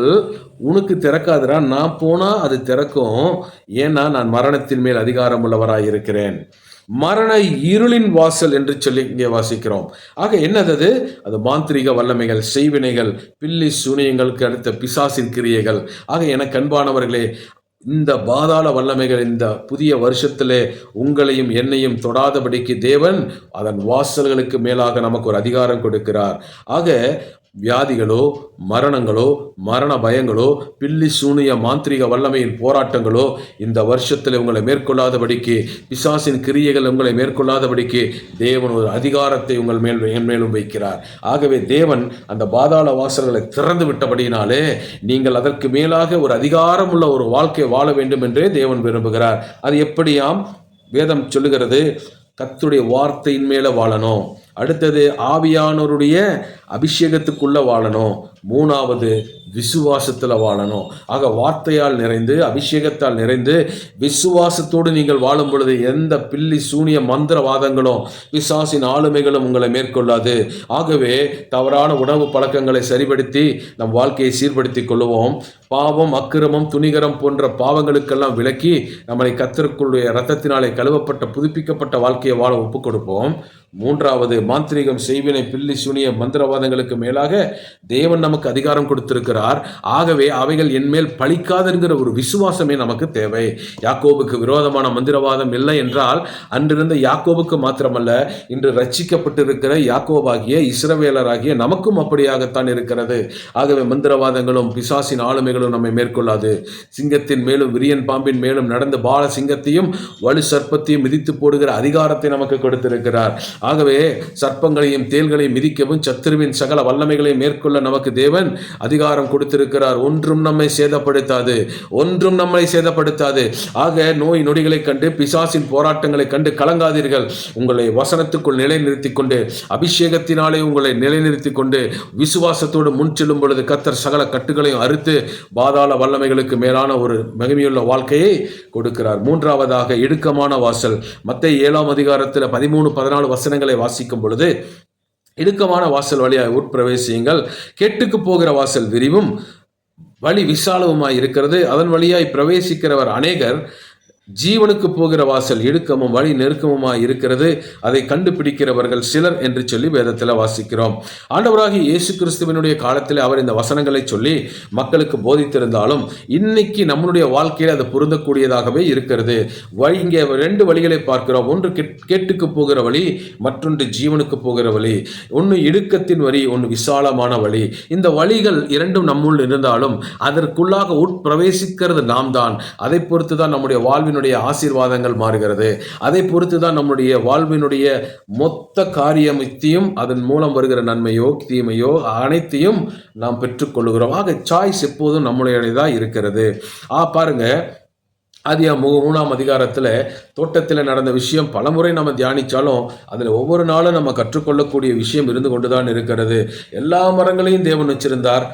உனக்கு திறக்காதுரா, நான் போனா அது திறக்கும். ஏன்னா நான் மரணத்தின் மேல் அதிகாரம் உள்ளவராய் இருக்கிறேன். மரண இருளின் வாசல் என்று சொல்லி இங்கே வாசிக்கிறோம். ஆக என்னது? அது மாந்திரிக வல்லமைகள், செய்வினைகள், பில்லி சூனியங்களுக்கு அடுத்த பிசாசின் கிரியைகள். ஆக எனக்கு அன்பானவர்களே, இந்த பாதாள வல்லமைகள் இந்த புதிய வருஷத்திலே உங்களையும் என்னையும் தொடாதபடிக்கு தேவன் அதன் வாசல்களுக்கு மேலாக நமக்கு ஒரு அதிகாரம் கொடுக்கிறார். ஆக வியாதிகளோ, மரணங்களோ, மரண பயங்களோ, பில்லி சூனிய மாந்திரிக வல்லமையின் போராட்டங்களோ இந்த வருஷத்தில் உங்களை மேற்கொள்ளாதபடிக்கு, பிசாசின் கிரியைகள் உங்களை மேற்கொள்ளாதபடிக்கு தேவன் ஒரு அதிகாரத்தை என் மேலும் வைக்கிறார். ஆகவே தேவன் அந்த பாதாள வாசல்களை திறந்து விட்டபடியினாலே நீங்கள் அதற்கு மேலாக ஒரு அதிகாரம் உள்ள ஒரு வாழ்க்கை வாழ வேண்டும் என்றே தேவன் விரும்புகிறார். அது எப்படியாம்? வேதம் சொல்லுகிறது, கர்த்தருடைய வார்த்தையின் மேல வாழணும். அடுத்தது ஆவியானவருடைய அபிஷேகத்துக்குள்ள வாழணும். மூணாவது விசுவாசத்தில் வாழணும். ஆக வார்த்தையால் நிறைந்து, அபிஷேகத்தால் நிறைந்து, விசுவாசத்தோடு நீங்கள் வாழும் பொழுது எந்த பில்லி சூனிய மந்திரவாதங்களும் பிசாசின் ஆளுமைகளும் உங்களை மேற்கொள்ளாது. ஆகவே தவறான உணவு பழக்கங்களை சரிபடுத்தி நம் வாழ்க்கையை சீர்படுத்திக் கொள்வோம். பாவம், அக்கிரமம், துணிகரம் போன்ற பாவங்களுக்கெல்லாம் விலக்கி நம்மளை கர்த்தருக்குடைய இரத்தத்தினாலே கழுவப்பட்ட புதுப்பிக்கப்பட்ட வாழ்க்கையை வாழ ஒப்புக் கொடுப்போம். மூன்றாவது, மாந்திரீகம், செய்வினை, பில்லி சூனிய மந்திரவாதங்களுக்கு மேலாக தேவன் நமக்கு அதிகாரம் கொடுத்திருக்கிறார். ஆகவே அவைகள் என்மேல் பலிக்காதுங்கிற ஒரு விசுவாசமே நமக்கு தேவை. யாக்கோபுக்கு விரோதமான மந்திரவாதம் இல்லை என்றால் அன்றிருந்த யாக்கோபுக்கு மாத்திரமல்ல, இன்று ரட்சிக்கப்பட்டிருக்கிற யாக்கோபாகிய இஸ்ரவேலராகிய நமக்கும் அப்படியாகத்தான் இருக்கிறது. ஆகவே மந்திரவாதங்களும் பிசாசின் ஆளுமைகளும் நம்மை மேற்கொள்ளாது. சிங்கத்தின் மேலும் விரியன் பாம்பின் மேலும் நடந்து பால சிங்கத்தையும் வலு சர்ப்பத்தையும் மிதித்து போடுகிற அதிகாரத்தை நமக்கு கொடுத்திருக்கிறார். ஆகவே சர்ப்பங்களையும் தேள்களையும் மிதிக்கவும் சத்துருவின் சகல வல்லமைகளையும் மேற்கொள்ள நமக்கு தேவன் அதிகாரம் கொடுத்திருக்கிறார். ஒன்றும் நம்மை சேதப்படுத்தாது, ஒன்றும் நம்மை சேதப்படுத்தாது. ஆக நோய் நொடிகளை கண்டு, பிசாசின் போராட்டங்களை கண்டு கலங்காதீர்கள். உங்களை வசனத்துக்குள் நிலைநிறுத்திக் கொண்டு, அபிஷேகத்தினாலே உங்களை நிலைநிறுத்திக் கொண்டு, விசுவாசத்தோடு முன் செல்லும் பொழுது கர்த்தர் சகல கட்டுகளையும் அறுத்து பாதாள வல்லமைகளுக்கு மேலான ஒரு மகிமையுள்ள வாழ்க்கையை கொடுக்கிறார். மூன்றாவதாக, இடுக்கமான வாசல். மத்தேயு 7ஆம் அதிகாரத்தில் 13-14 வசனங்களை வாசிக்கும் பொழுது, இடுக்கமான வாசல் வழியாய் உட்பிரவேசியுங்கள், கெட்டுக்கு போகிற வாசல் விரிவும் வழி விசாலவுமாய் இருக்கிறது, அதன் வழியாய் பிரவேசிக்கிறவர் அநேகர். ஜீவனுக்கு போகிற வாசல் இடுக்கமும் வழி நெருக்கமுமாய் இருக்கிறது, அதை கண்டுபிடிக்கிறவர்கள் சிலர் என்று சொல்லி வேதத்தில் வாசிக்கிறோம். ஆண்டவராகிய இயேசு கிறிஸ்துவினுடைய காலத்தில் அவர் இந்த வசனங்களை சொல்லி மக்களுக்கு போதித்திருந்தாலும் இன்னைக்கு நம்மளுடைய வாழ்க்கையில் அது பொருந்தக்கூடியதாகவே இருக்கிறது. இங்கே 2 வழிகளை பார்க்கிறோம். ஒன்று கேட்டுக்கு போகிற வழி, மற்றொன்று ஜீவனுக்கு போகிற வழி. ஒன்று இடுக்கத்தின் வழி, ஒன்று விசாலமான வழி. இந்த வழிகள் இரண்டும் நம்முள் இருந்தாலும் அதற்குள்ளாக உட்பிரவேசிக்கிறது நாம் தான். அதை பொறுத்து தான் நம்முடைய வாழ்வினுடைய ஆசீர்வாதங்கள் மாறுகிறது. அதை பொறுத்து தான் நம்முடைய வாழ்வினுடைய மொத்த காரியத்தையும் அதன் மூலம் வருகிற நன்மையோ தீமையோ அனைத்தையும் நாம் பெற்றுக்கொள்கிறோம். ஆக சாய்ஸ் எப்போதும் நம்முடையதான் இருக்கிறது. பாருங்க, ஆதியாகமம் 3ஆம் அதிகாரத்தில் தோட்டத்தில் நடந்த விஷயம் பலமுறை நம்ம தியானித்தாலும் அதில் ஒவ்வொரு நாளும் நம்ம கற்றுக்கொள்ளக்கூடிய விஷயம் இருந்து கொண்டுதான் இருக்கிறது. எல்லா மரங்களையும் தேவன் வச்சிருந்தார்,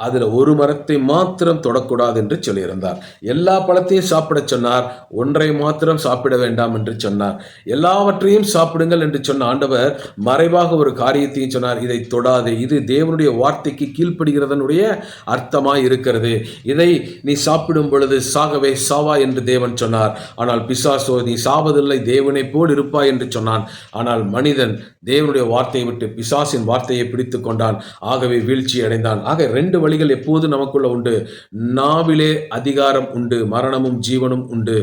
அதில் ஒரு மரத்தை மாத்திரம் தொடக்கூடாது என்று சொல்லியிருந்தார். எல்லா பழத்தையும் சாப்பிட சொன்னார், ஒன்றை மாத்திரம் சாப்பிட வேண்டாம் என்று சொன்னார். எல்லாவற்றையும் சாப்பிடுங்கள் என்று சொன்ன ஆண்டவர் மறைவாக ஒரு காரியத்தையும் சொன்னார், இதை தொடாதே, இது தேவனுடைய வார்த்தைக்கு கீழ்ப்படுகிறதனுடைய அர்த்தமாய் இருக்கிறது, இதை நீ சாப்பிடும் பொழுது சாகவே சாவா என்று தேவன் சொன்னார். ஆனால் பிசாசோ, நீ சாவதில்லை, தேவனை போல் இருப்பாய் என்று சொன்னான். ஆனால் மனிதன் தேவனுடைய வார்த்தையை விட்டு பிசாசின் வார்த்தையை பிடித்து கொண்டான். ஆகவே வீழ்ச்சி அடைந்தான். ஆக 2 வழிகள் எப்போது நமக்குள்ள உண்டு. நாவிலே அதிகாரம் உண்டு, மரணமும் ஜீவனும் உண்டு.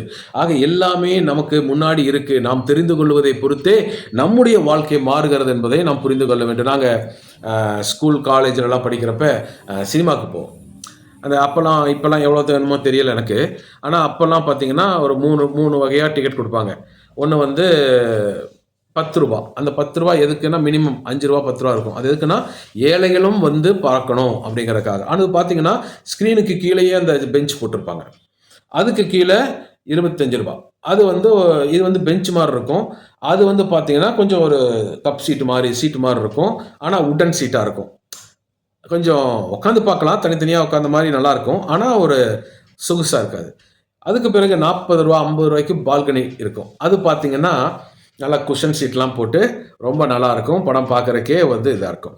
ஆக எல்லாமே நமக்கு முன்னாடி இருக்கு. நாம் தெரிந்து கொள்வதை பொறுத்தே நம்முடைய வாழ்க்கை மாறுகிறது என்பதை நாம் புரிந்து கொள்ள வேண்டும். நாங்கள் ஸ்கூல் காலேஜ்லாம் படிக்கிறப்ப சினிமாவுக்கு போவோம். அந்த இப்போல்லாம் எவ்வளோ வேணுமோ தெரியல எனக்கு. ஆனால் அப்போல்லாம் பார்த்தீங்கன்னா ஒரு 3 வகையாக டிக்கெட் கொடுப்பாங்க. ஒன்று 10 ரூபா. அந்த 10 ரூபா எதுக்குன்னா மினிமம் 5 ரூபா 10 ரூபா இருக்கும். அது எதுக்குன்னா ஏழைகளும் வந்து பார்க்கணும் அப்படிங்கிறதுக்காக. அது பார்த்தீங்கன்னா ஸ்க்ரீனுக்கு கீழேயே அந்த பெஞ்ச் போட்டிருப்பாங்க. அதுக்கு கீழே 25 ரூபா. இது பெஞ்ச் மாதிரி இருக்கும். அது பார்த்தீங்கன்னா கொஞ்சம் ஒரு கப் சீட்டு மாதிரி இருக்கும். ஆனால் உட்டன் சீட்டாக இருக்கும். கொஞ்சம் உட்காந்து பார்க்கலாம், தனித்தனியாக உட்காந்த மாதிரி நல்லாயிருக்கும். ஆனால் ஒரு சொகுசாக இருக்காது. அதுக்கு பிறகு 40 ரூபா 50 ரூபாய்க்கு பால்கனி இருக்கும். அது பார்த்தீங்கன்னா நல்லா குஷன் சீட்லாம் போட்டு ரொம்ப நல்லாயிருக்கும். படம் பார்க்குறக்கே இதாக இருக்கும்.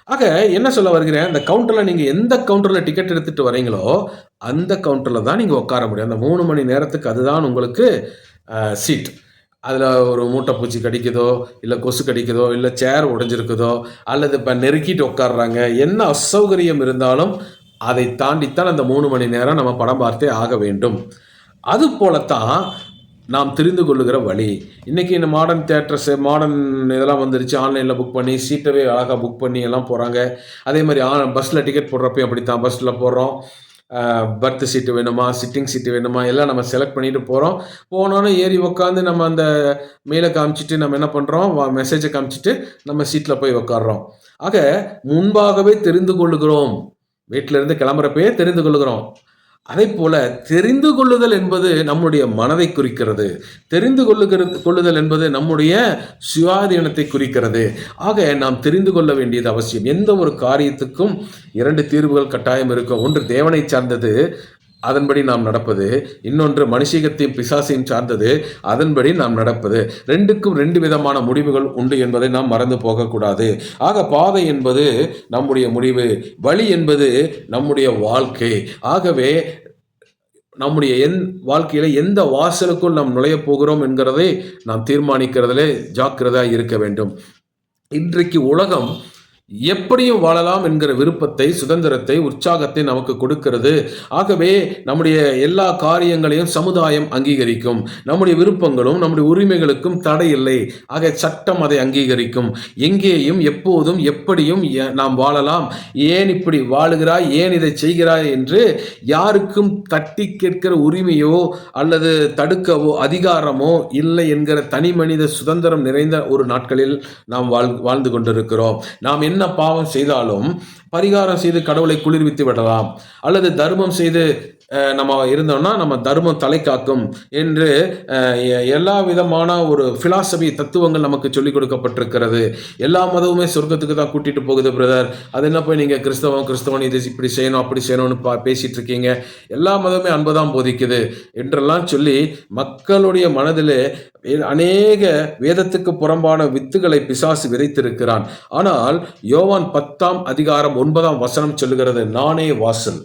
ஆக என்ன சொல்ல வருகிறேன், அந்த கவுண்டரில் நீங்கள் எந்த கவுண்டரில் டிக்கெட் எடுத்துகிட்டு வரீங்களோ அந்த கவுண்டரில் தான் நீங்கள் உட்கார முடியும். அந்த 3 மணி நேரத்துக்கு அதுதான் உங்களுக்கு சீட். அதில் ஒரு மூட்டை பூச்சி கடிக்குதோ, இல்லை கொசு கடிக்குதோ, இல்லை சேர் உடைஞ்சிருக்குதோ, அல்லது இப்போ நெருக்கிட்டு உட்காடுறாங்க, என்ன அசௌகரியம் இருந்தாலும் அதை தாண்டித்தான் அந்த 3 மணி நேரம் நம்ம படம் பார்த்தே ஆக வேண்டும். அது போலத்தான் நாம் தெரிந்து கொள்ளுகிற வழி. இன்றைக்கி இந்த மாடர்ன் தியேட்டர்ஸு, மாடர்ன் இதெல்லாம் வந்துருச்சு. ஆன்லைனில் புக் பண்ணி சீட்டவே அழகாக புக் பண்ணி எல்லாம் போகிறாங்க. அதே மாதிரி பஸ்ஸில் டிக்கெட் போடுறப்பையும் அப்படித்தான். பஸ்ஸில் போடுறோம், பர்த் சீட்டு வேணுமா, சிட்டிங் சீட்டு வேணுமா, எல்லாம் நம்ம செலக்ட் பண்ணிட்டு போகிறோம். போனோன்னே ஏறி உக்காந்து நம்ம அந்த மெயிலை காமிச்சிட்டு நம்ம என்ன பண்ணுறோம், மெசேஜை காமிச்சிட்டு நம்ம சீட்டில் போய் உக்காடுறோம். ஆக முன்பாகவே தெரிந்து கொள்ளுகிறோம். வீட்டிலேருந்து கிளம்புறப்பயே தெரிந்து கொள்ளுகிறோம். அதே போல தெரிந்து கொள்ளுதல் என்பது நம்முடைய மனதை குறிக்கிறது. தெரிந்து கொள்ளுதல் என்பது நம்முடைய சுயாதீனத்தை குறிக்கிறது. ஆக நாம் தெரிந்து கொள்ள வேண்டியது அவசியம். எந்த ஒரு காரியத்துக்கும் 2 தீர்வுகள் கட்டாயம் இருக்கும். ஒன்று தேவனை சார்ந்தது, அதன்படி நாம் நடப்பது. இன்னொன்று மனுஷீகத்தையும் பிசாசையும் சார்ந்தது, அதன்படி நாம் நடப்பது. 2க்கும் 2 விதமான முடிவுகள் உண்டு என்பதை நாம் மறந்து போகக்கூடாது. ஆக பாதை என்பது நம்முடைய முடிவு, வழி என்பது நம்முடைய வாழ்க்கை. ஆகவே நம்முடைய வாழ்க்கையில எந்த வாசலுக்குள் நாம் நுழைய போகிறோம் என்கிறதை நாம் தீர்மானிக்கிறதிலே ஜாக்கிரதையாக இருக்க வேண்டும். இன்றைக்கு உலகம் எப்படியும் வாழலாம் என்கிற விருப்பத்தை, சுதந்திரத்தை, உற்சாகத்தை நமக்கு கொடுக்கிறது. ஆகவே நம்முடைய எல்லா காரியங்களையும் சமுதாயம் அங்கீகரிக்கும். நம்முடைய விருப்பங்களும் நம்முடைய உரிமைகளுக்கும் தடை இல்லை. ஆக சட்டம் அதை அங்கீகரிக்கும். எங்கேயும் எப்போதும் எப்படியும் நாம் வாழலாம். ஏன் இப்படி வாழுகிறாய், ஏன் இதை செய்கிறாய் என்று யாருக்கும் தட்டி கேட்கிற உரிமையோ அல்லது தடுக்கவோ அதிகாரமோ இல்லை என்கிற தனி மனித சுதந்திரம் நிறைந்த ஒரு நாட்களில் நாம் வாழ்ந்து கொண்டிருக்கிறோம். நாம் என்ன பாவம் செய்தாலும் பரிகாரம் செய்து கடவுளை குளிர்வித்து விடலாம், அல்லது தர்மம் செய்து நம்ம இருந்தோம்னா நம்ம தர்மம் தலை காக்கும் என்று எல்லா விதமான ஒரு பிலாசபி தத்துவங்கள் நமக்கு சொல்லிக் கொடுக்கப்பட்டிருக்கிறது. எல்லா மதமுமே சொர்க்கத்துக்கு தான் கூட்டிட்டு போகுது பிரதர். அது என்ன போய் நீங்கள் கிறிஸ்தவன் இது இப்படி செய்யணும் அப்படி செய்யணும்னு பேசிட்டு இருக்கீங்க. எல்லா மதமே அன்புதான் போதிக்குது என்றெல்லாம் சொல்லி மக்களுடைய மனதிலே அநேக வேதத்துக்கு புறம்பான வித்துகளை பிசாசு விதைத்திருக்கிறான். ஆனால் யோவான் 10ஆம் அதிகாரம் 9ஆம் வசனம் சொல்லுகிறது, நானே வாசல்.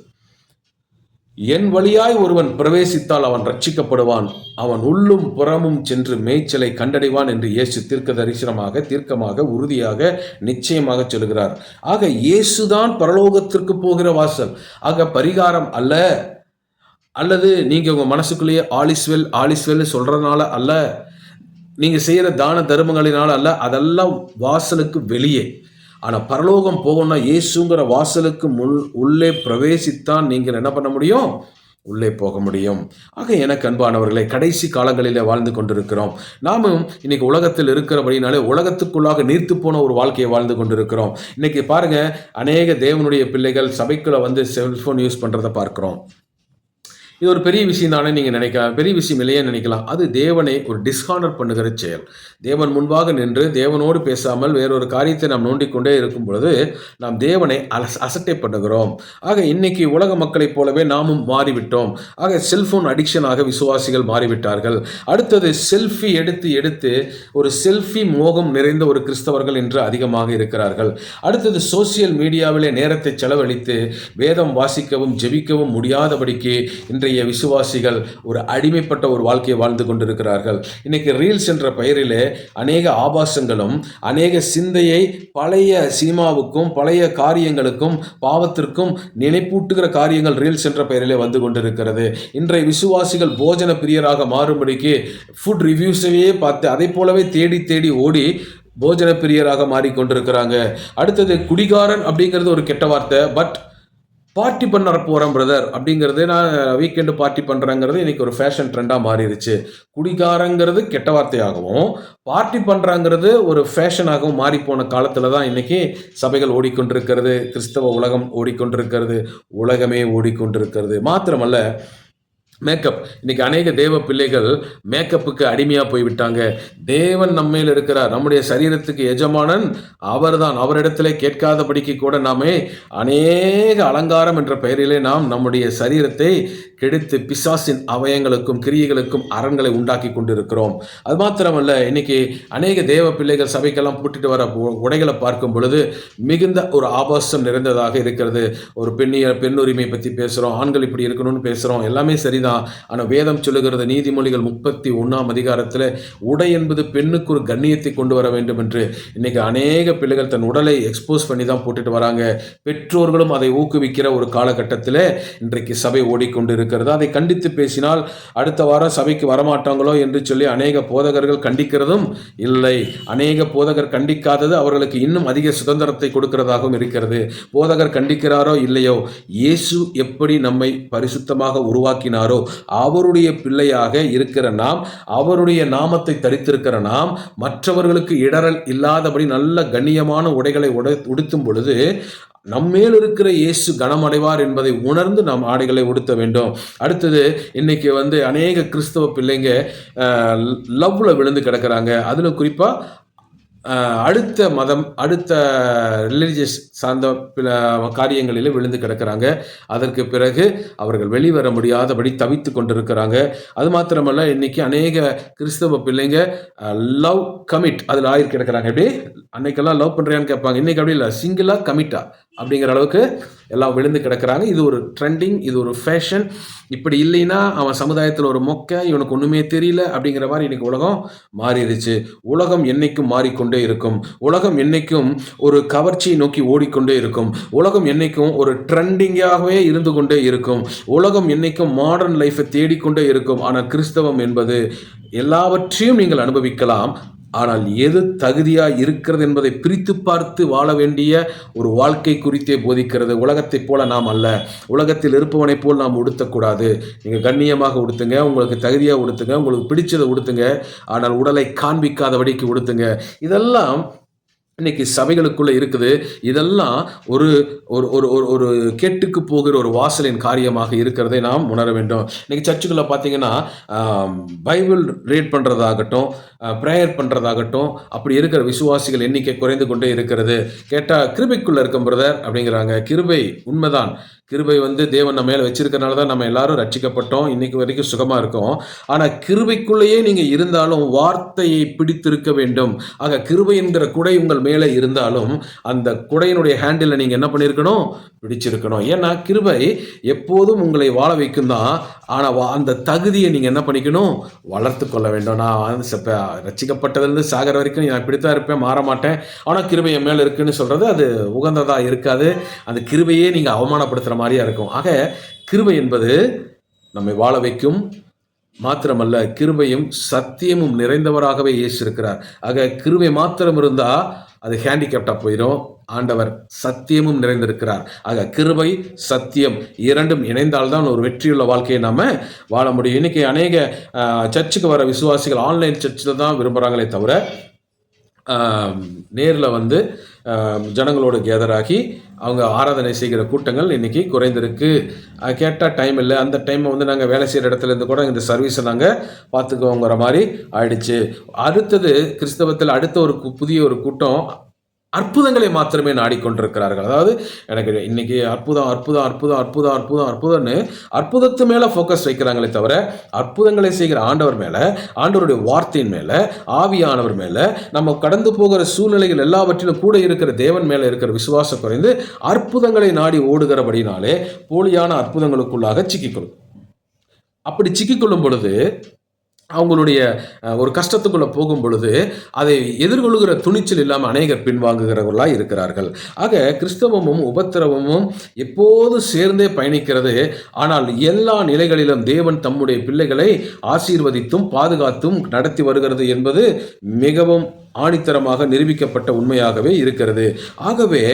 என் வழியாய் ஒருவன் பிரவேசித்தால் அவன் ரட்சிக்கப்படுவான், அவன் உள்ளும் புறமும் சென்று மேய்ச்சலை கண்டடைவான் என்று இயேசு தீர்க்கமாக உறுதியாக நிச்சயமாக சொல்கிறார். ஆக இயேசுதான் பரலோகத்திற்கு போகிற வாசல். ஆக பரிகாரம் அல்ல, அல்லது நீங்க உங்க மனசுக்குள்ளேயே ஆலிஸ்வெல் சொல்றதுனால அல்ல, நீங்க செய்யற தான தர்மங்களினால அல்ல, அதெல்லாம் வாசலுக்கு வெளியே. ஆனால் பரலோகம் போகணும்னா இயேசுங்கிற வாசலுக்கு உள்ளே பிரவேசித்தான் நீங்கள் என்ன பண்ண முடியும், உள்ளே போக முடியும். ஆக எனக்கு அன்பானவர்களை, கடைசி காலங்களில் வாழ்ந்து கொண்டிருக்கிறோம். நாமும் இன்னைக்கு உலகத்தில் இருக்கிறபடினாலே உலகத்துக்குள்ளாக நீர்த்து போன ஒரு வாழ்க்கையை வாழ்ந்து கொண்டிருக்கிறோம். இன்னைக்கு பாருங்க, அநேக தேவனுடைய பிள்ளைகள் சபைக்குள்ள வந்து செல்போன் யூஸ் பண்றதை பார்க்கிறோம். இது ஒரு பெரிய விஷயம் தானே நீங்கள் நினைக்கலாம், பெரிய விஷயம் இல்லையே நினைக்கலாம். அது தேவனை ஒரு டிஸ்ஹானர் பண்ணுகிற செயல். தேவன் முன்பாக நின்று தேவனோடு பேசாமல் வேறொரு காரியத்தை நாம் நோண்டிக்கொண்டே இருக்கும் பொழுது நாம் தேவனை அசட்டை பண்ணுகிறோம். ஆக இன்னைக்கு உலக மக்களைப் போலவே நாமும் மாறிவிட்டோம். ஆக செல்போன் அடிக்ஷனாக விசுவாசிகள் மாறிவிட்டார்கள். அடுத்தது செல்ஃபி எடுத்து ஒரு செல்ஃபி மோகம் நிறைந்த ஒரு கிறிஸ்தவர்கள் இன்று அதிகமாக இருக்கிறார்கள். அடுத்தது சோசியல் மீடியாவிலே நேரத்தை செலவழித்து வேதம் வாசிக்கவும் ஜெபிக்கவும் முடியாதபடிக்கு இன்றைய விசுவாசிகள் ஒரு அடிமைப்பட்ட ஒரு வாழ்க்கையை வாழ்ந்து கொண்டிருக்கிறார்கள். இன்னைக்கு ரீல்ஸ் என்ற பெயரிலே அநேக ஆபாசங்களும் அநேக சிந்தையை பழைய சினிமாவுக்கும் பழைய காரியங்களுக்கும் பாவத்திற்கும் நினைப்பூட்டுகிற காரியங்கள் ரீல்ஸ் என்ற பெயரிலே வந்து கொண்டிருக்கிறது. இன்றைய விசுவாசிகள் போஜன பிரியராக மாறும்படிக்கு ஃபுட் ரிவ்யூஸையே பார்த்து அதை போலவே தேடி ஓடி போஜன பிரியராக மாறிக்கொண்டிருக்கிறாங்க. அடுத்தது குடிகாரன் அப்படிங்கிறது ஒரு கெட்ட வார்த்தை. பட் பார்ட்டி பண்ண போகிறேன் பிரதர் அப்படிங்கிறது, நான் வீக்கெண்டு பார்ட்டி பண்ணுறேங்கிறது இன்றைக்கி ஒரு ஃபேஷன் ட்ரெண்டாக மாறிடுச்சு. குடிகாரங்கிறது கெட்ட வார்த்தையாகவும் பார்ட்டி பண்ணுறாங்கிறது ஒரு ஃபேஷனாகவும் மாறிப்போன காலத்தில் தான் இன்றைக்கி சபைகள் ஓடிக்கொண்டிருக்கிறது, கிறிஸ்தவ உலகம் ஓடிக்கொண்டிருக்கிறது, உலகமே ஓடிக்கொண்டிருக்கிறது. மாத்திரமல்ல, மேக்கப். இன்னைக்கு அநேக தேவ பிள்ளைகள் மேக்கப்புக்கு அடிமையாக போய்விட்டாங்க. தேவன் நம்மேல் இருக்கிறார், நம்முடைய சரீரத்துக்கு எஜமானன் அவர்தான். அவரிடத்திலே கேட்காதபடிக்கு கூட நாமே அநேக அலங்காரம் என்ற பெயரிலே நாம் நம்முடைய சரீரத்தை கெடுத்து பிசாசின் அவயங்களுக்கும் கிரியைகளுக்கும் அரண்களை உண்டாக்கி கொண்டிருக்கிறோம். அது மாத்திரமல்ல, இன்னைக்கு அநேக தேவ பிள்ளைகள் சபைக்கெல்லாம் கூட்டிட்டு வர உடைகளை பார்க்கும் பொழுது மிகுந்த ஒரு ஆபாசம் நிறைந்ததாக இருக்கிறது. ஒரு பெண்ணுரிமை பற்றி பேசுகிறோம், ஆண்கள் இப்படி இருக்கணும்னு பேசுகிறோம், எல்லாமே சரிதான். அப்படின்னா, ஆனால் வேதம் சொல்லுகிறது நீதிமொழிகள் 31ஆம் அதிகாரத்தில் உடை என்பது பெண்ணுக்கு ஒரு கண்ணியத்தை கொண்டு வர வேண்டும் என்று. இன்னைக்கு அநேக பிள்ளைகள் தன் உடலை எக்ஸ்போஸ் பண்ணி தான் போட்டுட்டு வராங்க. பெற்றோர்களும் அதை ஊக்குவிக்கிற ஒரு காலகட்டத்தில் இன்றைக்கு சபை ஓடிக்கொண்டு இருக்கிறது. அதை கண்டித்து பேசினால் அடுத்த வாரம் சபைக்கு வரமாட்டாங்களோ என்று சொல்லி அநேக போதகர்கள் கண்டிக்கிறதும் இல்லை. அநேக போதகர் கண்டிக்காதது அவர்களுக்கு இன்னும் அதிக சுதந்திரத்தை கொடுக்கிறதாகவும் இருக்கிறது. போதகர் கண்டிக்கிறாரோ இல்லையோ, இயேசு எப்படி நம்மை பரிசுத்தமாக உருவாக்கினாரோ அவருடைய பிள்ளையாக இருக்கிற நாம், அவருடைய நாமத்தை தரித்திருக்கிற நாம், மற்றவர்களுக்கு இடரல் இல்லாதபடி நல்ல கண்ணியமான உடைகளை உடுத்தும் பொழுது நம்மேல் இருக்கிற இயேசு கனமடைவார் என்பதை உணர்ந்து நாம் ஆடைகளை உடுத்த வேண்டும். அடுத்தது, இன்னைக்கு அநேக கிறிஸ்தவ பிள்ளைங்க லவ்ல விழுந்து கிடக்கிறாங்க. அதிலும் குறிப்பாக அடுத்த மதம், அடுத்த ரிலீஜியஸ் சார்ந்த காரியங்களில் விழுந்து கிடக்கிறாங்க. அதற்கு பிறகு அவர்கள் வெளிவர முடியாதபடி தவித்து கொண்டிருக்கிறாங்க. அது மாத்திரமல்ல, இன்னைக்கு அநேக கிறிஸ்தவ பிள்ளைங்க லவ் கமிட் அதில் ஆயிரு கிடக்கிறாங்க. எப்படி அன்னைக்கெல்லாம் லவ் பண்ணுறியான்னு கேட்பாங்க, இன்னைக்கு அப்படி இல்லை, சிங்கிளா கமிட்டா அப்படிங்கிற அளவுக்கு எல்லாம் விழுந்து கிடக்கிறாங்க. இது ஒரு ட்ரெண்டிங், இது ஒரு ஃபேஷன். இப்படி இல்லைன்னா அவன் சமுதாயத்தில் ஒரு மொக்க, இவனுக்கு ஒன்றுமே தெரியல அப்படிங்கிற மாதிரி இன்னைக்கு உலகம் மாறிடுச்சு. உலகம் என்னைக்கும் மாறிக்கொண்டே இருக்கும். உலகம் என்னைக்கும் ஒரு கவர்ச்சியை நோக்கி ஓடிக்கொண்டே இருக்கும். உலகம் என்னைக்கும் ஒரு ட்ரெண்டிங்காகவே இருந்து கொண்டே இருக்கும். உலகம் என்னைக்கும் மாடர்ன் லைஃபை தேடிக்கொண்டே இருக்கும். ஆனால் கிறிஸ்தவம் என்பது எல்லாவற்றையும் நீங்கள் அனுபவிக்கலாம், ஆனால் எது தகுதியாக இருக்கிறது என்பதை பிரித்து பார்த்து வாழ வேண்டிய ஒரு வாழ்க்கை குறித்தே போதிக்கிறது. உலகத்தைப் போல நாம் அல்ல. உலகத்தில் இருப்பவனைப் போல் நாம் உடுத்தக்கூடாது. நீங்கள் கண்ணியமாக உடுத்துங்க, உங்களுக்கு தகுதியாக உடுத்துங்க, உங்களுக்கு பிடிச்சதை உடுத்துங்க, ஆனால் உடலை காண்பிக்காதபடிக்கு உடுத்துங்க. இதெல்லாம் இன்னைக்கு சபைகளுக்குள்ள இருக்குது. இதெல்லாம் ஒரு ஒரு ஒரு ஒரு கேட்டுக்கு போகிற ஒரு வாசலின் காரியமாக இருக்கிறதை நாம் உணர வேண்டும். இன்னைக்கு சர்ச்சுக்குள்ள பார்த்தீங்கன்னா பைபிள் ரீட் பண்ணுறதாகட்டும், ப்ரேயர் பண்ணுறதாகட்டும், அப்படி இருக்கிற விசுவாசிகள் எண்ணிக்கை குறைந்து கொண்டே இருக்கிறது. கேட்டால் கிருபைக்குள்ளே இருக்கும் பிரதர் அப்படிங்கிறாங்க. கிருபை உண்மைதான். கிருபை தேவன் நம்ம மேலே வச்சிருக்கிறனால தான் நம்ம எல்லாரும் ரட்சிக்கப்பட்டோம், இன்னைக்கு வரைக்கும் சுகமாக இருக்கோம். ஆனால் கிருபைக்குள்ளேயே நீங்கள் இருந்தாலும் வார்த்தையை பிடித்திருக்க வேண்டும். ஆக கிருபை என்கிற குடை உங்கள் மேலே இருந்தாலும் அந்த குடையினுடைய ஹேண்டில் நீங்கள் என்ன பண்ணியிருக்கணும்? பிடிச்சிருக்கணும். ஏன்னா கிருபை எப்போதும் உங்களை வாழ வைக்கும் தான். ஆனால் அந்த தகுதியை நீங்கள் என்ன பண்ணிக்கணும்? வளர்த்து கொள்ள வேண்டும். நான் ரட்சிக்கப்பட்டதுலேருந்து சாகர வரைக்கும் நான் இப்படித்தான் இருப்பேன், மாற மாட்டேன், ஆனால் கிருபை என் மேலே இருக்குன்னு சொல்கிறது அது உகந்ததாக இருக்காது. அந்த கிருபையே நீங்கள் அவமானப்படுத்துகிற மாதிரியா இருக்கும். ஆக கிருபை என்பது நம்மை வாழ வைக்கும். மாத்திரமல்ல, கிருபையும் சத்தியமும் நிறைந்தவராகவே இயேசு இருக்கிறார். ஆக கிருபை மாத்திரம் இருந்தால் அது ஹேண்டிகேப்டாக போயிடும். ஆண்டவர் சத்தியமும் நிறைந்திருக்கிறார். ஆக கிருபை சத்தியம் இரண்டும் இணைந்தால்தான் ஒரு வெற்றியுள்ள வாழ்க்கையை நாம் வாழ முடியும். இன்னைக்கு அநேக சர்ச்சுக்கு வர விசுவாசிகள் ஆன்லைன் சர்ச்சில் தான் விரும்புகிறாங்களே தவிர நேரில் ஜனங்களோடு கேதராகி அவங்க ஆராதனை செய்கிற கூட்டங்கள் இன்றைக்கி குறைந்திருக்கு. கேட்டால் டைம் இல்லை, அந்த டைமை நாங்கள் வேலை செய்கிற இடத்துலேருந்து கூட இந்த சர்வீஸை நாங்கள் பார்த்துக்கோங்கிற மாதிரி ஆயிடுச்சு. அடுத்தது கிறிஸ்தவத்தில் அடுத்த ஒரு புதிய ஒரு கூட்டம் அற்புதங்களை மாத்திரமே நாடிக்கொண்டிருக்கிறார்கள். அதாவது எனக்கு இன்னைக்கு அற்புதம் அற்புதம் அற்புதம் அற்புதம் அற்புதம் அற்புதம்னு அற்புதத்து மேலே ஃபோக்கஸ் வைக்கிறாங்களே தவிர அற்புதங்களை செய்கிற ஆண்டவர் மேலே, ஆண்டவருடைய வார்த்தையின் மேலே, ஆவியானவர் மேலே, நம்ம கடந்து போகிற சூழ்நிலைகள் எல்லாவற்றிலும் கூட இருக்கிற தேவன் மேலே இருக்கிற விசுவாசம் குறைந்து அற்புதங்களை நாடி ஓடுகிறபடினாலே போலியான அற்புதங்களுக்குள்ளாக சிக்கிக்கொள்ளும். அப்படி சிக்கிக்கொள்ளும் பொழுது அவங்களுடைய ஒரு கஷ்டத்துக்குள்ளே போகும் பொழுது அதை எதிர்கொள்கிற துணிச்சல் இல்லாமல் அநேகர் பின்வாங்குகிறவர்களாக இருக்கிறார்கள். ஆக கிறிஸ்தவமும் உபத்திரவமும் எப்போது சேர்ந்தே பயணிக்கிறது. ஆனால் எல்லா நிலைகளிலும் தேவன் தம்முடைய பிள்ளைகளை ஆசீர்வதித்தும் பாதுகாத்தும் நடத்தி வருகிறது என்பது மிகவும் ஆணித்தரமாக நிரூபிக்கப்பட்ட உண்மையாகவே இருக்கிறது. ஆகவே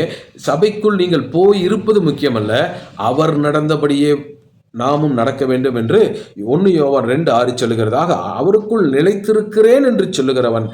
சபைக்குள் நீங்கள் போய் இருப்பது முக்கியமல்ல, அவர் நடந்தபடியே நாமும் நடக்க வேண்டும் என்று 1 யோவான் 2:6 சொல்லுகிறதாக, அவருக்குள் நிலைத்திருக்கிறேன் என்று சொல்லுகிறவன்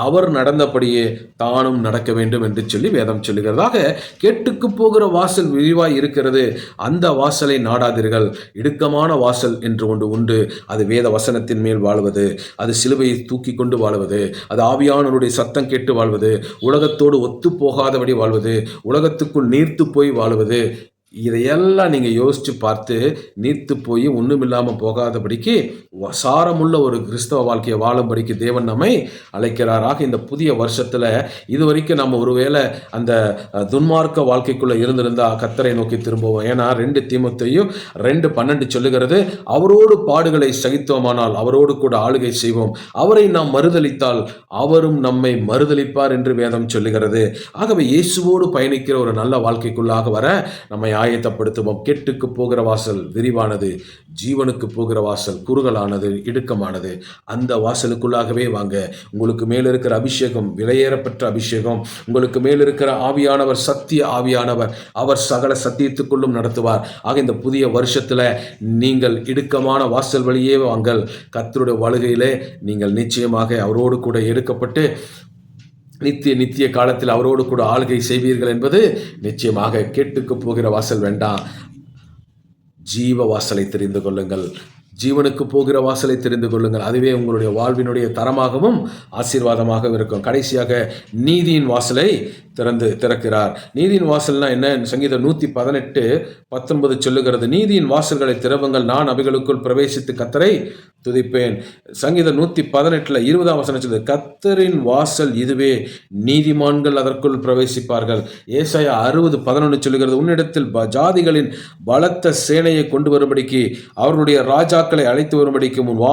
அவர் நடந்தபடியே தானும் நடக்க வேண்டும் என்று சொல்லி வேதம் சொல்லுகிறதாக, கேட்டுக்கு போகிற வாசல் விரிவாய் இருக்கிறது, அந்த வாசலை நாடாதீர்கள். இடுக்கமான வாசல் என்று ஒன்று உண்டு. அது வேத வசனத்தின் மேல் வாழ்வது, அது சிலுவையை தூக்கி கொண்டு வாழ்வது, அது ஆவியானவருடைய சத்தம் கேட்டு வாழ்வது, உலகத்தோடு ஒத்து போகாதபடி வாழ்வது, உலகத்துக்குள் நீர்த்து போய் வாழ்வது. இதையெல்லாம் நீங்க யோசிச்சு பார்த்து நீர்த்து போய் ஒண்ணுமில்லாம போகாதபடிக்கு சாரமுள்ள ஒரு கிறிஸ்தவ வாழ்க்கையை வாழும்படிக்கு தேவன் நம்மை அழைக்கிறார். ஆக இந்த புதிய வருஷத்துல இதுவரைக்கும் நம்ம ஒருவேளை அந்த துன்மார்க்க வாழ்க்கைக்குள்ள இருந்திருந்தா கர்த்தரை நோக்கி திரும்புவோம். ஏன்னா 2 தீமோத்தேயு 2:12 சொல்லுகிறது, அவரோடு பாடுகளை சகித்தோமானால் அவரோடு கூட ஆளுகை செய்வோம், அவரை நாம் மறுதலித்தால் அவரும் நம்மை மறுதலிப்பார் என்று வேதம் சொல்லுகிறது. ஆகவே இயேசுவோடு பயணிக்கிற ஒரு நல்ல வாழ்க்கைக்குள்ளாக வர நம்மை ஆயத்தப்படுத்துவோம். கெட்டுக்கு போகிற வாசல் விரிவானது, ஜீவனுக்கு போகிற வாசல் குறுகலானது, இடுக்கமானது. அந்த வாசலுக்குள்ளாகவே வாங்க. உங்களுக்கு மேல் இருக்கிற அபிஷேகம் விலையேறப்பெற்ற அபிஷேகம், உங்களுக்கு மேல் இருக்கிற ஆவியானவர் சத்திய ஆவியானவர், அவர் சகல சத்தியத்துக்குள்ளும் நடத்துவார். ஆக இந்த புதிய வருஷத்துல நீங்கள் இடுக்கமான வாசல் வழியே வாங்கள். கர்த்தருடைய வருகையிலே நீங்கள் நிச்சயமாக அவரோடு கூட எடுக்கப்பட்டு நித்திய காலத்தில் அவரோடு கூட ஆளுகை செய்வீர்கள் என்பது நிச்சயமாக. கேட்டுக்கு போகிற வாசல் வேண்டாம், ஜீவ வாசலை தெரிந்து கொள்ளுங்கள். ஜீவனுக்கு போகிற வாசலை தெரிந்து கொள்ளுங்கள். அதுவே உங்களுடைய வாழ்வினுடைய தரமாகவும் ஆசீர்வாதமாகவும் இருக்கும். கடைசியாக நீதியின் வாசலை திறக்கிறார். நீதியின் வாசல்னா என்ன? சங்கீதம் 118:19 சொல்லுகிறது, நீதியின் வாசல்களை திறவுங்கள், நான் அவைகளுக்குள் பிரவேசித்து கர்த்தரை துதிப்பேன். சங்கீதம் 118:20 சொல்லுது, கர்த்தரின் வாசல் இதுவே, நீதிமான்கள் அதற்குள் பிரவேசிப்பார்கள். ஏசாயா 60:11 சொல்லுகிறது, உன்னிடத்தில் ஜாதிகளின் பலத்த சேனையை கொண்டு வரும்படிக்கு அவர்களுடைய ராஜாக்களை அழைத்து வரும்படிக்கு உன்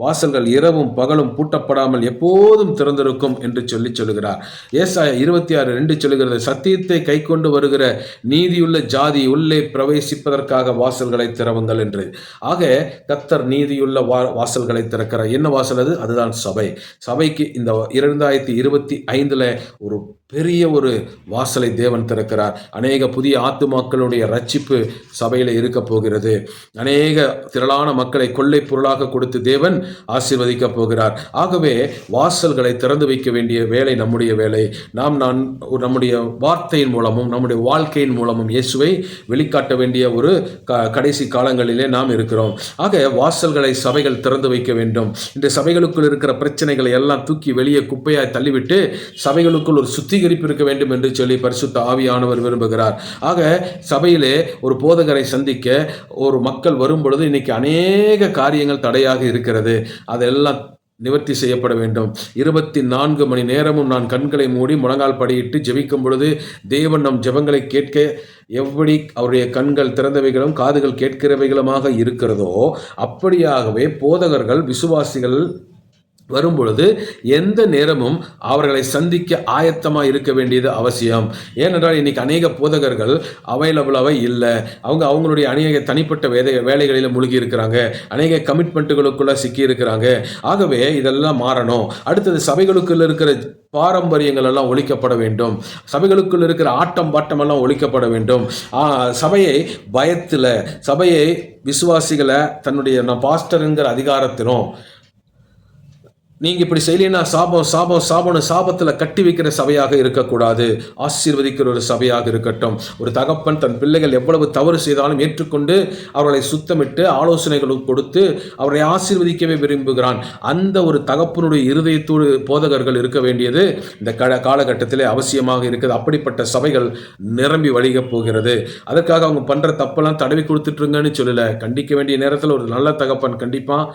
வாசல்கள் இரவும் பகலும் பூட்டப்படாமல் எப்போதும் திறந்திருக்கும் என்று சொல்லுகிறார். ஏசாயா 26:2 சொல்லுகிறது, சத்தியத்தை கை கொண்டு வருகிற நீதியுள்ள ஜாதி உள்ளே பிரவேசிப்பதற்காக வாசல்களை திறவுங்கள் என்று. ஆக கர்த்தர் நீதியுள்ள வாசல்களை திறக்கிறார். என்ன வாசல் அது? அதுதான் சபை. சபைக்கு இந்த 2025 ஒரு பெரிய ஒரு வாசலை தேவன் திறக்கிறார். அநேக புதிய ஆத்துமாக்களுடைய ரட்சிப்பு சபையில் இருக்க போகிறது. அநேக திரளான மக்களை கொள்ளை பொருளாக கொடுத்து தேவன் ஆசீர்வதிக்க போகிறார். ஆகவே வாசல்களை திறந்து வைக்க வேண்டிய வேலை நம்முடைய வேலை. நம்முடைய வார்த்தையின் மூலமும் நம்முடைய வாழ்க்கையின் மூலமும் இயேசுவை வெளிக்காட்ட வேண்டிய ஒரு கடைசி காலங்களிலே நாம் இருக்கிறோம். ஆக வாசல்களை சபைகள் திறந்து வைக்க வேண்டும். இந்த சபைகளுக்குள் இருக்கிற பிரச்சனைகளை எல்லாம் தூக்கி வெளியே குப்பையாய் தள்ளிவிட்டு சபைகளுக்குள் ஒரு சுத்திகரிப்பு இருக்க வேண்டும் என்று சொல்லி பரிசுத்த ஆவியானவர் விரும்புகிறார். ஆக சபையிலே ஒரு போதகரை சந்திக்க ஒரு மக்கள் வரும் பொழுது இன்னைக்கு அநேக காரியங்கள் தடையாக இருக்கிறது. அதெல்லாம் நிவர்த்தி செய்யப்பட வேண்டும். 24 மணி நேரமும் நான் கண்களை மூடி முழங்கால் படியிட்டு ஜெபிக்கும் பொழுது தேவன் நம் ஜெபங்களை கேட்க எப்படி அவருடைய கண்கள் திறந்தவைகளும் காதுகள் கேட்கிறவைகளுமாக இருக்கிறதோ அப்படியாகவே போதகர்கள் விசுவாசிகள் வரும்பொழுது எந்த நேரமும் அவர்களை சந்திக்க ஆயத்தமாக இருக்க வேண்டியது அவசியம். ஏனென்றால் இன்னைக்கு அநேக போதகர்கள் அவைலபிளாக இல்லை. அவங்களுடைய அநேக தனிப்பட்ட வேலைகளில் மூழ்கி இருக்கிறாங்க. அநேக கமிட்மெண்ட்டுகளுக்குள்ள சிக்கி இருக்கிறாங்க. ஆகவே இதெல்லாம் மாறணும். அடுத்தது சபைகளுக்குள்ள இருக்கிற பாரம்பரியங்கள் எல்லாம் ஒழிக்கப்பட வேண்டும். சபைகளுக்குள் இருக்கிற ஆட்டம் பாட்டம் எல்லாம் ஒழிக்கப்பட வேண்டும். சபையை பயத்தில், சபையை விசுவாசிகளை தன்னுடைய பாஸ்டருங்கிற அதிகாரத்திலும் நீங்கள் இப்படி செய்யலைன்னா சாபத்தில் கட்டி வைக்கிற சபையாக இருக்கக்கூடாது. ஆசீர்வதிக்கிற ஒரு சபையாக இருக்கட்டும். ஒரு தகப்பன் தன் பிள்ளைகள் எவ்வளவு தவறு செய்தாலும் ஏற்றுக்கொண்டு அவர்களை சுத்தமிட்டு ஆலோசனைகளுக்கு கொடுத்து அவரை ஆசீர்வதிக்கவே விரும்புகிறான். அந்த ஒரு தகப்பனுடைய இருதயத்தோடு போதகர்கள் இருக்க வேண்டியது இந்த காலகட்டத்திலே அவசியமாக இருக்குது. அப்படிப்பட்ட சபைகள் நிரம்பி வழிக போகிறது. அதற்காக அவங்க பண்ணுற தப்பெல்லாம் தடவி கொடுத்துட்ருங்கன்னு சொல்லலை. கண்டிக்க வேண்டிய நேரத்தில் ஒரு நல்ல தகப்பன் கண்டிப்பாக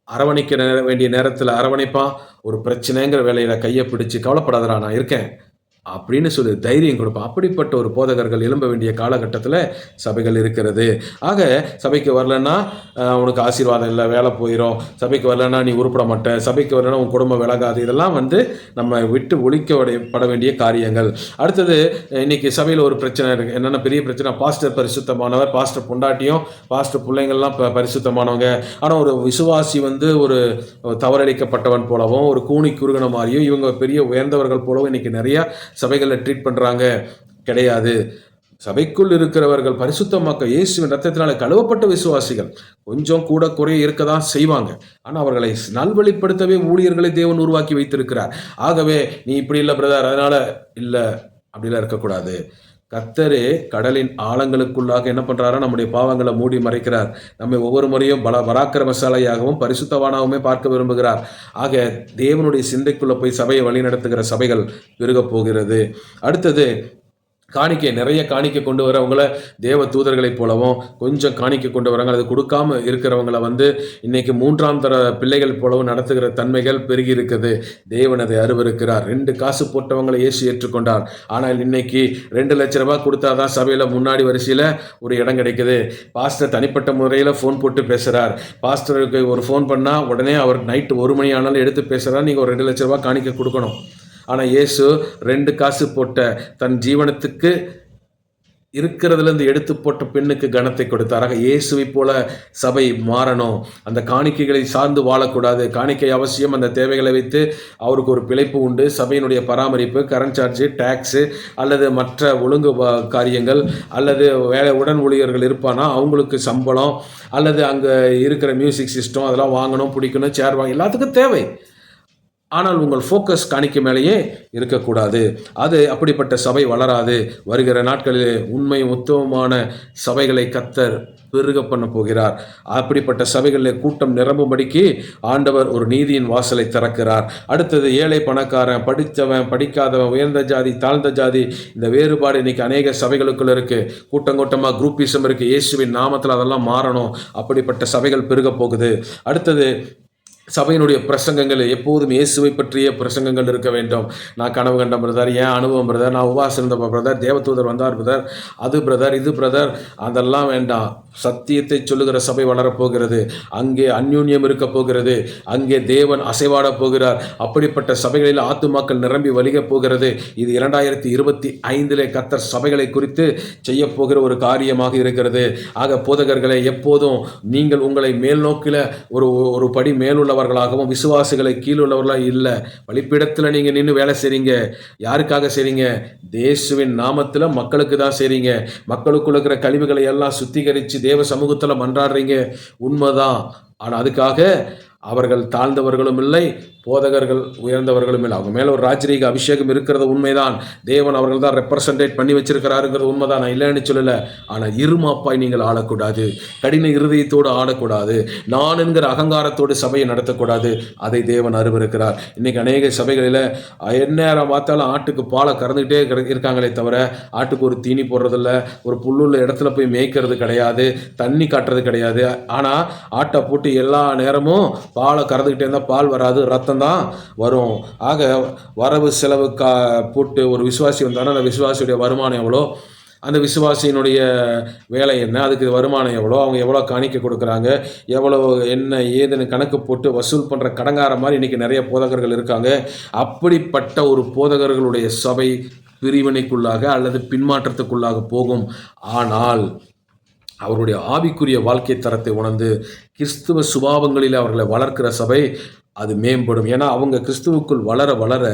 அரவணைக்க வேண்டிய நேரத்தில் அரவணைப்பான். ஒரு பிரச்சனைங்கிற வேலையில் கையை பிடிச்சி கவலைப்படாதடா நான் இருக்கேன் அப்படின்னு சொல்லி தைரியம் கொடுப்பான். அப்படிப்பட்ட ஒரு போதகர்கள் எழும்ப வேண்டிய காலகட்டத்தில் சபைகள் இருக்கிறது. ஆக சபைக்கு வரலன்னா உனக்கு ஆசீர்வாதம் இல்லை, வேலை போயிடும். சபைக்கு வரலன்னா நீ உருப்பட மாட்ட, சபைக்கு வரலன்னா உன் குடும்பம் விலகாது. இதெல்லாம் நம்ம விட்டு ஒழிக்கப்பட வேண்டிய காரியங்கள். அடுத்தது இன்னைக்கு சபையில் ஒரு பிரச்சனை இருக்குது. என்னென்ன பெரிய பிரச்சனை? பாஸ்டர் பரிசுத்தமானவர், பாஸ்டர் பொண்டாட்டியும் பாஸ்டர் பிள்ளைங்கள்லாம் பரிசுத்தமானவங்க. ஆனால் ஒரு விசுவாசி ஒரு தவறளிக்கப்பட்டவன் போலவும் ஒரு கூனி குறுகன மாதிரியும் இவங்க பெரிய உயர்ந்தவர்கள் போலவும் இன்னைக்கு நிறைய சபைகளில் ட்ரீட் பண்ணுறாங்க. கிடையாது. சபைக்குள் இருக்கிறவர்கள் பரிசுத்தமாக்க இயேசுவின் ரத்தத்தினால கழுவப்பட்ட விசுவாசிகள் கொஞ்சம் கூட குறைய இருக்க தான் செய்வாங்க. ஆனால் அவர்களை நல்வழிப்படுத்தவே ஊழியர்களை தேவன் உருவாக்கி வைத்திருக்கிறார். ஆகவே நீ இப்படி இல்லை பிரதர், அதனால இல்லை, அப்படிலாம் இருக்கக்கூடாது. கர்த்தரே கடலின் ஆழங்களுக்குள்ளாக என்ன பண்றாரா? நம்முடைய பாவங்களை மூடி மறைக்கிறார். நம்மை ஒவ்வொரு முறையும் பராக்கிரமசாலையாகவும் பரிசுத்தவானாகவுமே பார்க்க விரும்புகிறார். ஆக தேவனுடைய சிந்தைக்குள்ள போய் சபையை வழி நடத்துகிற சபைகள் பெருக போகிறது. அடுத்தது காணிக்கை நிறைய காணிக்கை கொண்டு வரவங்கள தேவ தூதர்களைப் போலவும், கொஞ்சம் காணிக்கை கொண்டு வராங்க அது கொடுக்காம இருக்கிறவங்கள இன்னைக்கு 3ஆம் தர பிள்ளைகள் போலவும் நடத்துகிற தன்மைகள் பெருகி இருக்குது. தேவன் அதை அருவருக்கிறார். 2 காசு போட்டவங்களை இயேசு ஏற்றுக்கொண்டார். ஆனால் இன்னைக்கு 2 லட்ச ரூபாய் கொடுத்தாதான் சபையில் முன்னாடி வரிசையில் ஒரு இடம் கிடைக்குது. பாஸ்டர் தனிப்பட்ட முறையில் ஃபோன் போட்டு பேசுகிறார். பாஸ்டருக்கு ஒரு ஃபோன் பண்ணால் உடனே அவர் நைட்டு 1 மணி ஆனாலும் எடுத்து பேசுகிறார். நீங்கள் ஒரு 2 லட்ச ரூபாய் காணிக்கை கொடுக்கணும். ஆனால் இயேசு 2 காசு போட்ட தன் ஜீவனத்துக்கு இருக்கிறதுலேருந்து எடுத்து போட்ட பெண்ணுக்கு கனத்தை கொடுத்தாராக. இயேசுவை போல சபை மாறணும். அந்த காணிக்கைகளை சார்ந்து வாழக்கூடாது. காணிக்கை அவசியம். அந்த தேவைகளை வைத்து அவருக்கு ஒரு பிழைப்பு உண்டு. சபையினுடைய பராமரிப்பு, கரண்ட் சார்ஜு, டேக்ஸு அல்லது மற்ற ஒழுங்கு காரியங்கள் அல்லது உடன் ஊழியர்கள் இருப்பானா அவங்களுக்கு சம்பளம் அல்லது அங்கே இருக்கிற மியூசிக் சிஸ்டம் அதெல்லாம் வாங்கணும், பிடிக்கணும், சேர் வாங்க, எல்லாத்துக்கும் தேவை. ஆனால் உங்கள் ஃபோக்கஸ் காணிக்கை மேலேயே இருக்கக்கூடாது. அது அப்படிப்பட்ட சபை வளராது. வருகிற நாட்களில் உண்மை உத்தமமான சபைகளை கர்த்தர் பெருக பண்ண போகிறார். அப்படிப்பட்ட சபைகளில் கூட்டம் நிரம்பும்படிக்கு ஆண்டவர் ஒரு நீதியின் வாசலை திறக்கிறார். அடுத்தது ஏழை பணக்காரன், படித்தவன் படிக்காதவன், உயர்ந்த ஜாதி தாழ்ந்த ஜாதி, இந்த வேறுபாடு இன்னைக்கு அநேக சபைகளுக்குள்ள இருக்கு. கூட்டம் கூட்டமாக குரூப்பிசம் இருக்கு. இயேசுவின் நாமத்தில் அதெல்லாம் மாறணும். அப்படிப்பட்ட சபைகள் பெருக போகுது. அடுத்தது சபையினுடைய பிரசங்கங்கள் எப்போதும் இயேசுவை பற்றிய பிரசங்கங்கள் இருக்க வேண்டும். நான் கனவு கண்ட பிரதர், ஏன் அனுபவம் பிரதர், நான் உபவாசம் இருந்த பிரதர், தேவதூதர் வந்தார் பிரதர், அது பிரதர் இது பிரதர், அதெல்லாம் வேண்டாம். சத்தியத்தை சொல்லுகிற சபை வளரப்போகிறது. அங்கே அந்யூன்யம் இருக்க போகிறது. அங்கே தேவன் அசைவாட போகிறார். அப்படிப்பட்ட சபைகளில் ஆத்துமாக்கள் நிரம்பி வலிகப் போகிறது. இது 2025 கர்த்தர் சபைகளை குறித்து செய்ய போகிற ஒரு காரியமாக இருக்கிறது. ஆக போதகர்களை எப்போதும் நீங்கள் உங்களை மேல் நோக்கில ஒரு படி மேலுள்ளவர்களாகவும் விசுவாசிகளை கீழுள்ளவர்களாக இல்லை. பலிப்பீடத்தில் நீங்கள் நின்று வேலை செய்றீங்க. யாருக்காக செய்றீங்க? தேசுவின் நாமத்தில் மக்களுக்கு தான் செய்றீங்க. மக்களுக்குள்ள இருக்கிற கழிவுகளை எல்லாம் சுத்திகரித்து தேவ சமூகத்தில் மன்றாடுறீங்க. உண்மைதான். ஆனால் அதுக்காக அவர்கள் தாழ்ந்தவர்களும் இல்லை, போதகர்கள் உயர்ந்தவர்களும் இல்லை. அவங்க மேலே ஒரு ராஜரீக அபிஷேகம் இருக்கிறது உண்மைதான். தேவன் அவர்கள் தான் ரெப்ரசன்டேட் பண்ணி வச்சிருக்கிறாருங்கிறது உண்மைதான். நான் இல்லைன்னு சொல்லலை. ஆனால் இருமாப்பாய் நீங்கள் ஆளக்கூடாது. கடின இருதயத்தோடு ஆடக்கூடாது. நான் என்கிற அகங்காரத்தோடு சபையை நடத்தக்கூடாது. அதை தேவன் அருவருக்கிறார். இன்னைக்கு அநேக சபைகளில் எந்நேரம் பார்த்தாலும் ஆட்டுக்கு பாலை கறந்துக்கிட்டே இருக்காங்களே தவிர ஆட்டுக்கு ஒரு தீனி போடுறதில்ல, ஒரு புல்லுள்ள இடத்துல போய் மேய்க்கிறது கிடையாது, தண்ணி காட்டுறது கிடையாது. ஆனால் ஆட்டை போட்டு எல்லா நேரமும் பாலை கறந்துக்கிட்டே இருந்தால் பால் வராது, ரத்தம் தான் வரும். ஆக வரவு செலவு போட்டு ஒரு விசுவாசி வந்தாலும் அந்த விசுவாசியுடைய வருமானம் எவ்வளோ, அந்த விசுவாசியினுடைய வேலை என்ன, அதுக்கு வருமானம் எவ்வளோ, அவங்க எவ்வளோ காணிக்கை கொடுக்குறாங்க, எவ்வளோ என்ன ஏதுன்னு கணக்கு போட்டு வசூல் பண்ணுற கடங்கார மாதிரி இன்றைக்கி நிறைய போதகர்கள் இருக்காங்க. அப்படிப்பட்ட ஒரு போதகர்களுடைய சபை பிரிவினைக்குள்ளாக அல்லது பின்மாற்றத்துக்குள்ளாக போகும். ஆனால் அவருடைய ஆவிக்குரிய வாழ்க்கை தரத்தை உணர்ந்து கிறிஸ்துவ சுபாவங்களில் அவர்களை வளர்க்கிற சபை அது மேம்படும். ஏன்னா அவங்க கிறிஸ்துவுக்குள் வளர வளர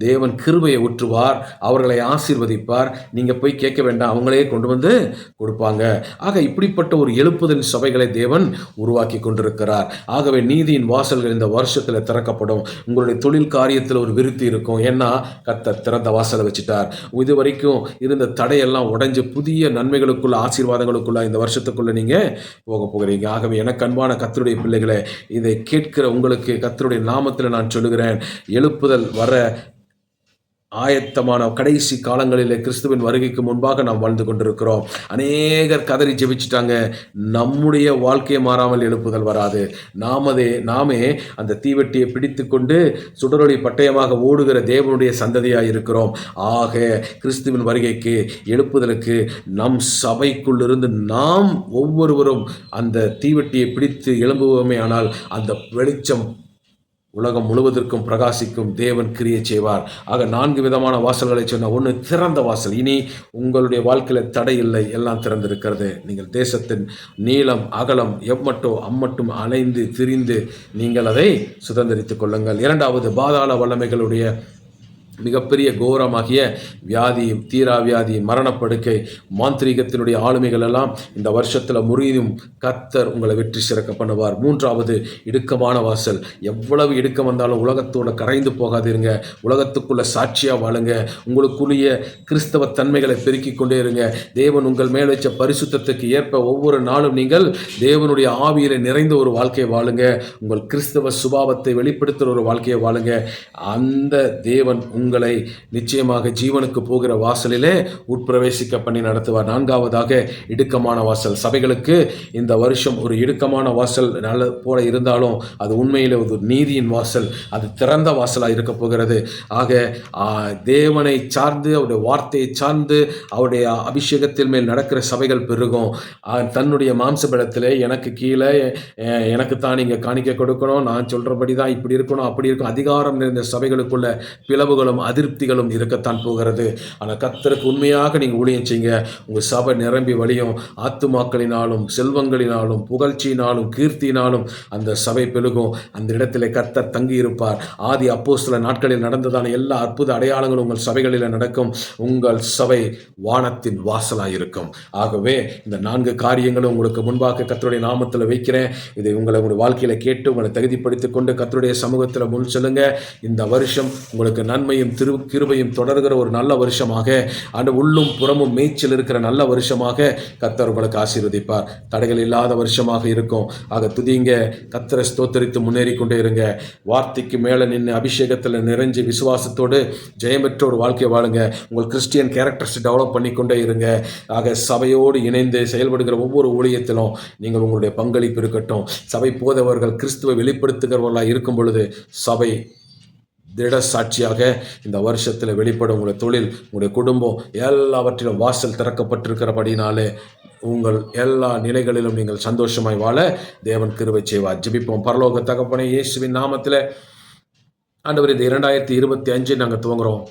தேவன் கிருபையை ஊற்றுவார், அவர்களை ஆசீர்வதிப்பார். நீங்கள் போய் கேட்க வேண்டாம், அவங்களே கொண்டு வந்து கொடுப்பாங்க. ஆக இப்படிப்பட்ட ஒரு எழுப்புதல் சபைகளை தேவன் உருவாக்கி கொண்டிருக்கிறார். ஆகவே நீதியின் வாசல்கள் இந்த வருஷத்தில் திறக்கப்படும். உங்களுடைய தொழில் காரியத்தில் ஒரு விருத்தி இருக்கும். ஏன்னா கர்த்தர் திறந்த வாசலை வச்சுட்டார். இது வரைக்கும் இருந்த தடையெல்லாம் உடைஞ்சு புதிய நன்மைகளுக்குள்ள ஆசீர்வாதங்களுக்குள்ள இந்த வருஷத்துக்குள்ள நீங்கள் போக போகிறீங்க. ஆகவே எனக்கு அன்பான கர்த்தருடைய பிள்ளைகளை, இதை கேட்கிற உங்களுக்கு கர்த்தருடைய நாமத்தில் நான் சொல்லுகிறேன், எழுப்புதல் வர ஆயத்தமான கடைசி காலங்களிலே கிறிஸ்துவின் வருகைக்கு முன்பாக நாம் வாழ்ந்து கொண்டிருக்கிறோம். அநேகர் கதறி ஜெபிச்சிட்டாங்க. நம்முடைய வாழ்க்கையை மாறாமல் எழுப்புதல் வராது. நாமே அந்த தீவெட்டியை பிடித்து கொண்டு சுடரொளி பட்டயமாக ஓடுகிற தேவனுடைய சந்ததியாக இருக்கிறோம். ஆக கிறிஸ்துவின் வருகைக்கு எழுப்புதலுக்கு நம் சபைக்குள்ளிருந்து நாம் ஒவ்வொருவரும் அந்த தீவெட்டியை பிடித்து எழும்புவோமே, ஆனால் அந்த வெளிச்சம் உலகம் முழுவதற்கும் பிரகாசிக்கும். தேவன் கிரியை செய்வார். ஆக 4 விதமான வாசல்களை சொன்ன ஒன்று திறந்த வாசல். இனி உங்களுடைய வாழ்க்கையில் தடை இல்லை, எல்லாம் திறந்திருக்கிறது. நீங்கள் தேசத்தின் நீளம் அகலம் எம்மட்டும் அம்மட்டும் அலைந்து திரிந்து நீங்கள் அதை சுதந்திரித்துக் கொள்ளுங்கள். 2வது பாதாள வல்லமைகளுடைய மிகப்பெரிய கோரமாகிய வியாதி, தீராவியாதி, மரணப்படுக்கை, மாந்திரீகத்தினுடைய ஆளுமைகள் எல்லாம் இந்த வருஷத்தில் முறியும். கர்த்தர் உங்களை வெற்றி சிறக்க பண்ணுவார். 3வது இடுக்கமான வாசல். எவ்வளவு இடுக்கம் வந்தாலும் உலகத்தோட கரைந்து போகாதிருங்க. உலகத்துக்குள்ள சாட்சியாக வாழுங்க. உங்களுக்குரிய கிறிஸ்தவ தன்மைகளை பெருக்கிக் கொண்டே இருங்க. தேவன் உங்கள் மேல் வச்ச பரிசுத்தத்துக்கு ஏற்ப ஒவ்வொரு நாளும் நீங்கள் தேவனுடைய ஆவியில நிறைந்த ஒரு வாழ்க்கையை வாழுங்க. உங்கள் கிறிஸ்தவ சுபாவத்தை வெளிப்படுத்துகிற ஒரு வாழ்க்கையை வாழுங்க. அந்த தேவன் உங்களை நிச்சயமாக ஜீவனுக்கு போகிற வாசலிலே உட்பிரவேசிக்க பண்ணி நடத்துவார். 4வதாக இடுக்கமான வாசல். சபைகளுக்கு இந்த வருஷம் ஒரு இடுக்கமான வாசல் நல்ல போல இருந்தாலும் அது உண்மையில் ஒரு நீதியின் வாசல், அது திறந்த வாசலாக இருக்க போகிறது. ஆக தேவனை சார்ந்து அவருடைய வார்த்தையை சார்ந்து அவருடைய அபிஷேகத்தின் மேல் நடக்கிற சபைகள் பெருகும். தன்னுடைய மாம்சபலத்திலே எனக்கு கீழே எனக்கு தான் நீங்கள் காணிக்க கொடுக்கணும், நான் சொல்கிறபடி தான் இப்படி இருக்கணும் அப்படி இருக்கும் அதிகாரம் நிறைந்த சபைகளுக்குள்ள பிளவுகளும் அதிருப்திகளும் இருக்கத்தான் போகிறது. ஆனால் கர்த்தருக்கு உண்மையாக நீங்கள் ஊழியம் செய்யுங்க, உங்கள் சபை நிரம்பி வழியும். ஆத்துமாக்களினாலும் செல்வங்களினாலும் புகழ்ச்சியினாலும் கீர்த்தியினாலும் அந்த சபை பெருகும். அந்த இடத்திலே கர்த்தர் தங்கி இருப்பார். ஆதி அப்போஸ்தல நாட்களில் நடந்ததான எல்லா அற்புத அடையாளங்களும் உங்கள் சபைகளில் நடக்கும். உங்கள் சபை வானத்தின் வாசலாக இருக்கும். ஆகவே இந்த 4 காரியங்களும் உங்களுக்கு முன்பாக கர்த்தருடைய நாமத்தில் வைக்கிறேன். இதை உங்களுடைய வாழ்க்கையில கேட்டு உங்களை தகுதிப்படுத்திக் கொண்டு கர்த்தருடைய சமூகத்தில் முன் செல்லுங்க. இந்த வருஷம் உங்களுக்கு நன்மையும் கிருபையும் தொடர்கிற ஒரு நல்ல வருஷமாக, அந்த உள்ளும் புறமும் மேய்ச்சல் இருக்கிற நல்ல வருஷமாக கர்த்தர் உங்களுக்கு ஆசீர்வதிப்பார். தடைகள் இல்லாத வருஷமாக இருக்கும். ஆக துதிங்க, கர்த்தரை ஸ்தோத்தரித்து முன்னேறி கொண்டே இருங்க. வார்த்தைக்கு மேலே நின்று அபிஷேகத்தில் நிறைஞ்சு விசுவாசத்தோடு ஜெயம் பெற்ற ஒரு வாழ்க்கையை வாழுங்க. உங்கள் கிறிஸ்டியன் கேரக்டர்ஸ் டெவலப் பண்ணிக்கொண்டே இருங்க. ஆக சபையோடு இணைந்து செயல்படுகிற ஒவ்வொரு ஊழியத்திலும் நீங்கள் உங்களுடைய பங்களிப்பு இருக்கட்டும். சபை போதவர்கள் கிறிஸ்துவை வெளிப்படுத்துகிறவர்களாக இருக்கும் பொழுது சபை திட சாட்சியாக இந்த வருஷத்தில் வெளிப்படும். உங்களுடைய தொழில், உங்களுடைய குடும்பம் எல்லாவற்றிலும் வாசல் திறக்கப்பட்டிருக்கிறபடினாலே உங்கள் எல்லா நிலைகளிலும் நீங்கள் சந்தோஷமாய் வாழ தேவன் கிருபை செய்வார். ஜெபிப்போம். பரலோக தகப்பனே, இயேசுவின் நாமத்தில் ஆண்டவர், இந்த 2025 நாங்கள் துவங்குறோம்.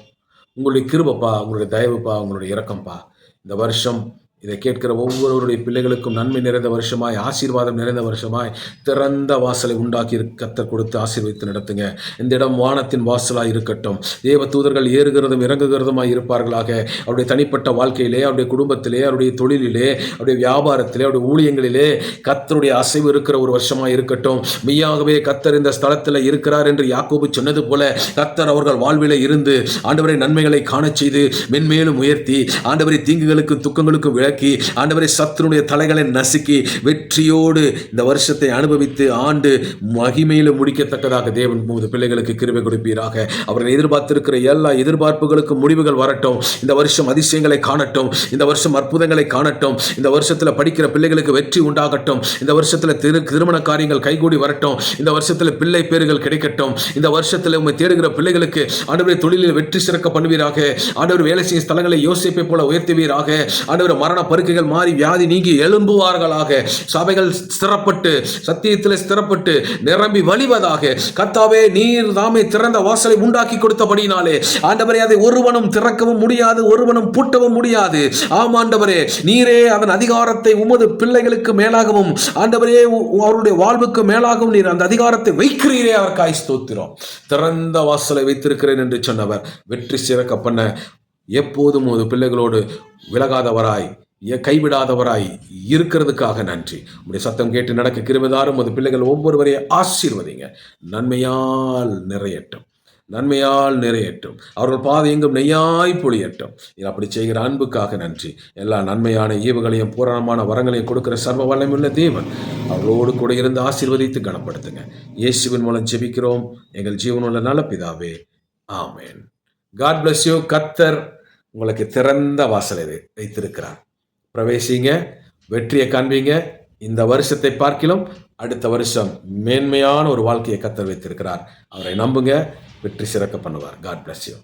உங்களுடைய கிருபைப்பா, உங்களுடைய தயவுப்பா, உங்களுடைய இரக்கம்பா, இந்த வருஷம் இதை கேட்கிற ஒவ்வொருவருடைய பிள்ளைகளுக்கும் நன்மை நிறைந்த வருஷமாய், ஆசீர்வாதம் நிறைந்த வருஷமாய், திறந்த வாசலை உண்டாக்கி கர்த்தர் கொடுத்து ஆசீர்வதித்து நடத்துங்க. இந்த இடம் வானத்தின் வாசலாக இருக்கட்டும். தேவ தூதர்கள் ஏறுகிறதும் இறங்குகிறதுமாய் இருப்பார்களாக. அவருடைய தனிப்பட்ட வாழ்க்கையிலே, அவருடைய குடும்பத்திலே, அவருடைய தொழிலிலே, அவருடைய வியாபாரத்திலே, அவருடைய ஊழியங்களிலே கர்த்தருடைய அசைவு இருக்கிற ஒரு வருஷமாக இருக்கட்டும். மெய்யாகவே கர்த்தர் இந்த ஸ்தலத்தில் இருக்கிறார் என்று யாக்கோபு சொன்னது போல கர்த்தர் அவர்கள் வாழ்விலே இருந்து ஆண்டவரை நன்மைகளை காணச் செய்து மென்மேலும் உயர்த்தி, ஆண்டவரை தீங்குகளுக்கும் துக்கங்களுக்கும் விளக்கி, ஆண்டவரை சத்துருடைய தலைகளை நசுக்கி வெற்றியோடு இந்த வருஷத்தை அனுபவித்து ஆண்டு மகிமையில முடிக்கத்தக்கதாக தேவன் உமது பிள்ளைகளுக்கு கிருபை கொடுப்பீராக. அவர்கள் எதிர்பார்த்திருக்கிற எல்லா எதிர்பார்ப்புகளுக்கும் முடிவுகள் வரட்டும். இந்த வருஷம் அதிசயங்களை காணட்டும். இந்த வருஷம் அற்புதங்களை காணட்டும். இந்த வருஷத்தில் படிக்கிற பிள்ளைகளுக்கு வெற்றி உண்டாகட்டும். இந்த வருஷத்தில் திருமண காரியங்கள் கைகூடி வரட்டும். இந்த வருஷத்தில் பிள்ளை பேறுகள் கிடைக்கட்டும். இந்த வருஷத்தில் உண்மை தேடுகிற பிள்ளைகளுக்கு ஆண்டவரை தொழிலில் வெற்றி சிறக்க பண்ணுவீராக. ஆண்டவர் வேலை செய்யும் ஸ்தலங்களை யோசிப்பை போல உயர்த்துவீராக. ஆண்டவர் மரண பருக்கைகள் மாறி வியாதி நீங்கி எழும்புவார்களாக. சபைகள் ஸ்திரப்பட்டு சத்தியத்தில் ஸ்திரப்பட்டு நிரம்பி வழிவதாக. கர்த்தாவே, நீர் தாமே திறந்த வாசலை உண்டாக்கி கொடுத்தபடினாலே ஆண்டவரே, அதை ஒருவனும் திறக்கவும் முடியாது, ஒருவனும் பூட்டவும் முடியாது. ஆம் ஆண்டவரே, நீரே அதன் அதிகாரத்தை உமது பிள்ளைகளுக்கு மேலாகவும் ஆண்டவரே அவருடைய வாழ்வுக்கு மேலாகவும் நீர் அந்த அதிகாரத்தை வைக்கிறீரே. அவருக்காய் ஸ்தோத்திரம். திறந்த வாசலை வைத்திருக்கிறேன் என்று சொன்னவர் வெற்றி சிறக்க பண்ண எப்போதும் உமது பிள்ளைகளோடு விலகாதவராய், கைவிடாதவராய் இருக்கிறதுக்காக நன்றி. உங்களுடைய சத்தம் கேட்டு நடக்க கிருபைதாரும் அது பிள்ளைகள் ஒவ்வொருவரையும் ஆசீர்வதிங்க. நன்மையால் நிறையட்டும், நன்மையால் நிறையட்டும். அவர்கள் பாதை எங்கும் நெய்யாய் பொழியட்டும். அப்படி செய்கிற அன்புக்காக நன்றி. எல்லா நன்மையான ஈவுகளையும் பூரணமான வரங்களையும் கொடுக்கிற சர்வ வல்லமையுள்ள தேவன் அவர்களோடு கூட இருந்து ஆசீர்வதித்து கனப்படுத்துங்க. இயேசுவின் மூலம் ஜெபிக்கிறோம் எங்கள் ஜீவனுள்ள நல்ல பிதாவே, ஆமேன். God bless you. கர்த்தர் உங்களுக்கு திறந்த வாசலை வைத்திருக்கிறார். பிரவேசிங்க, வெற்றியை காண்பீங்க. இந்த வருஷத்தை பார்க்கிலும் அடுத்த வருஷம் மேன்மையான ஒரு வாழ்க்கையை கர்த்தர் வைத்திருக்கிறார். அவரை நம்புங்க, வெற்றி சிறக்க பண்ணுவார். God bless you.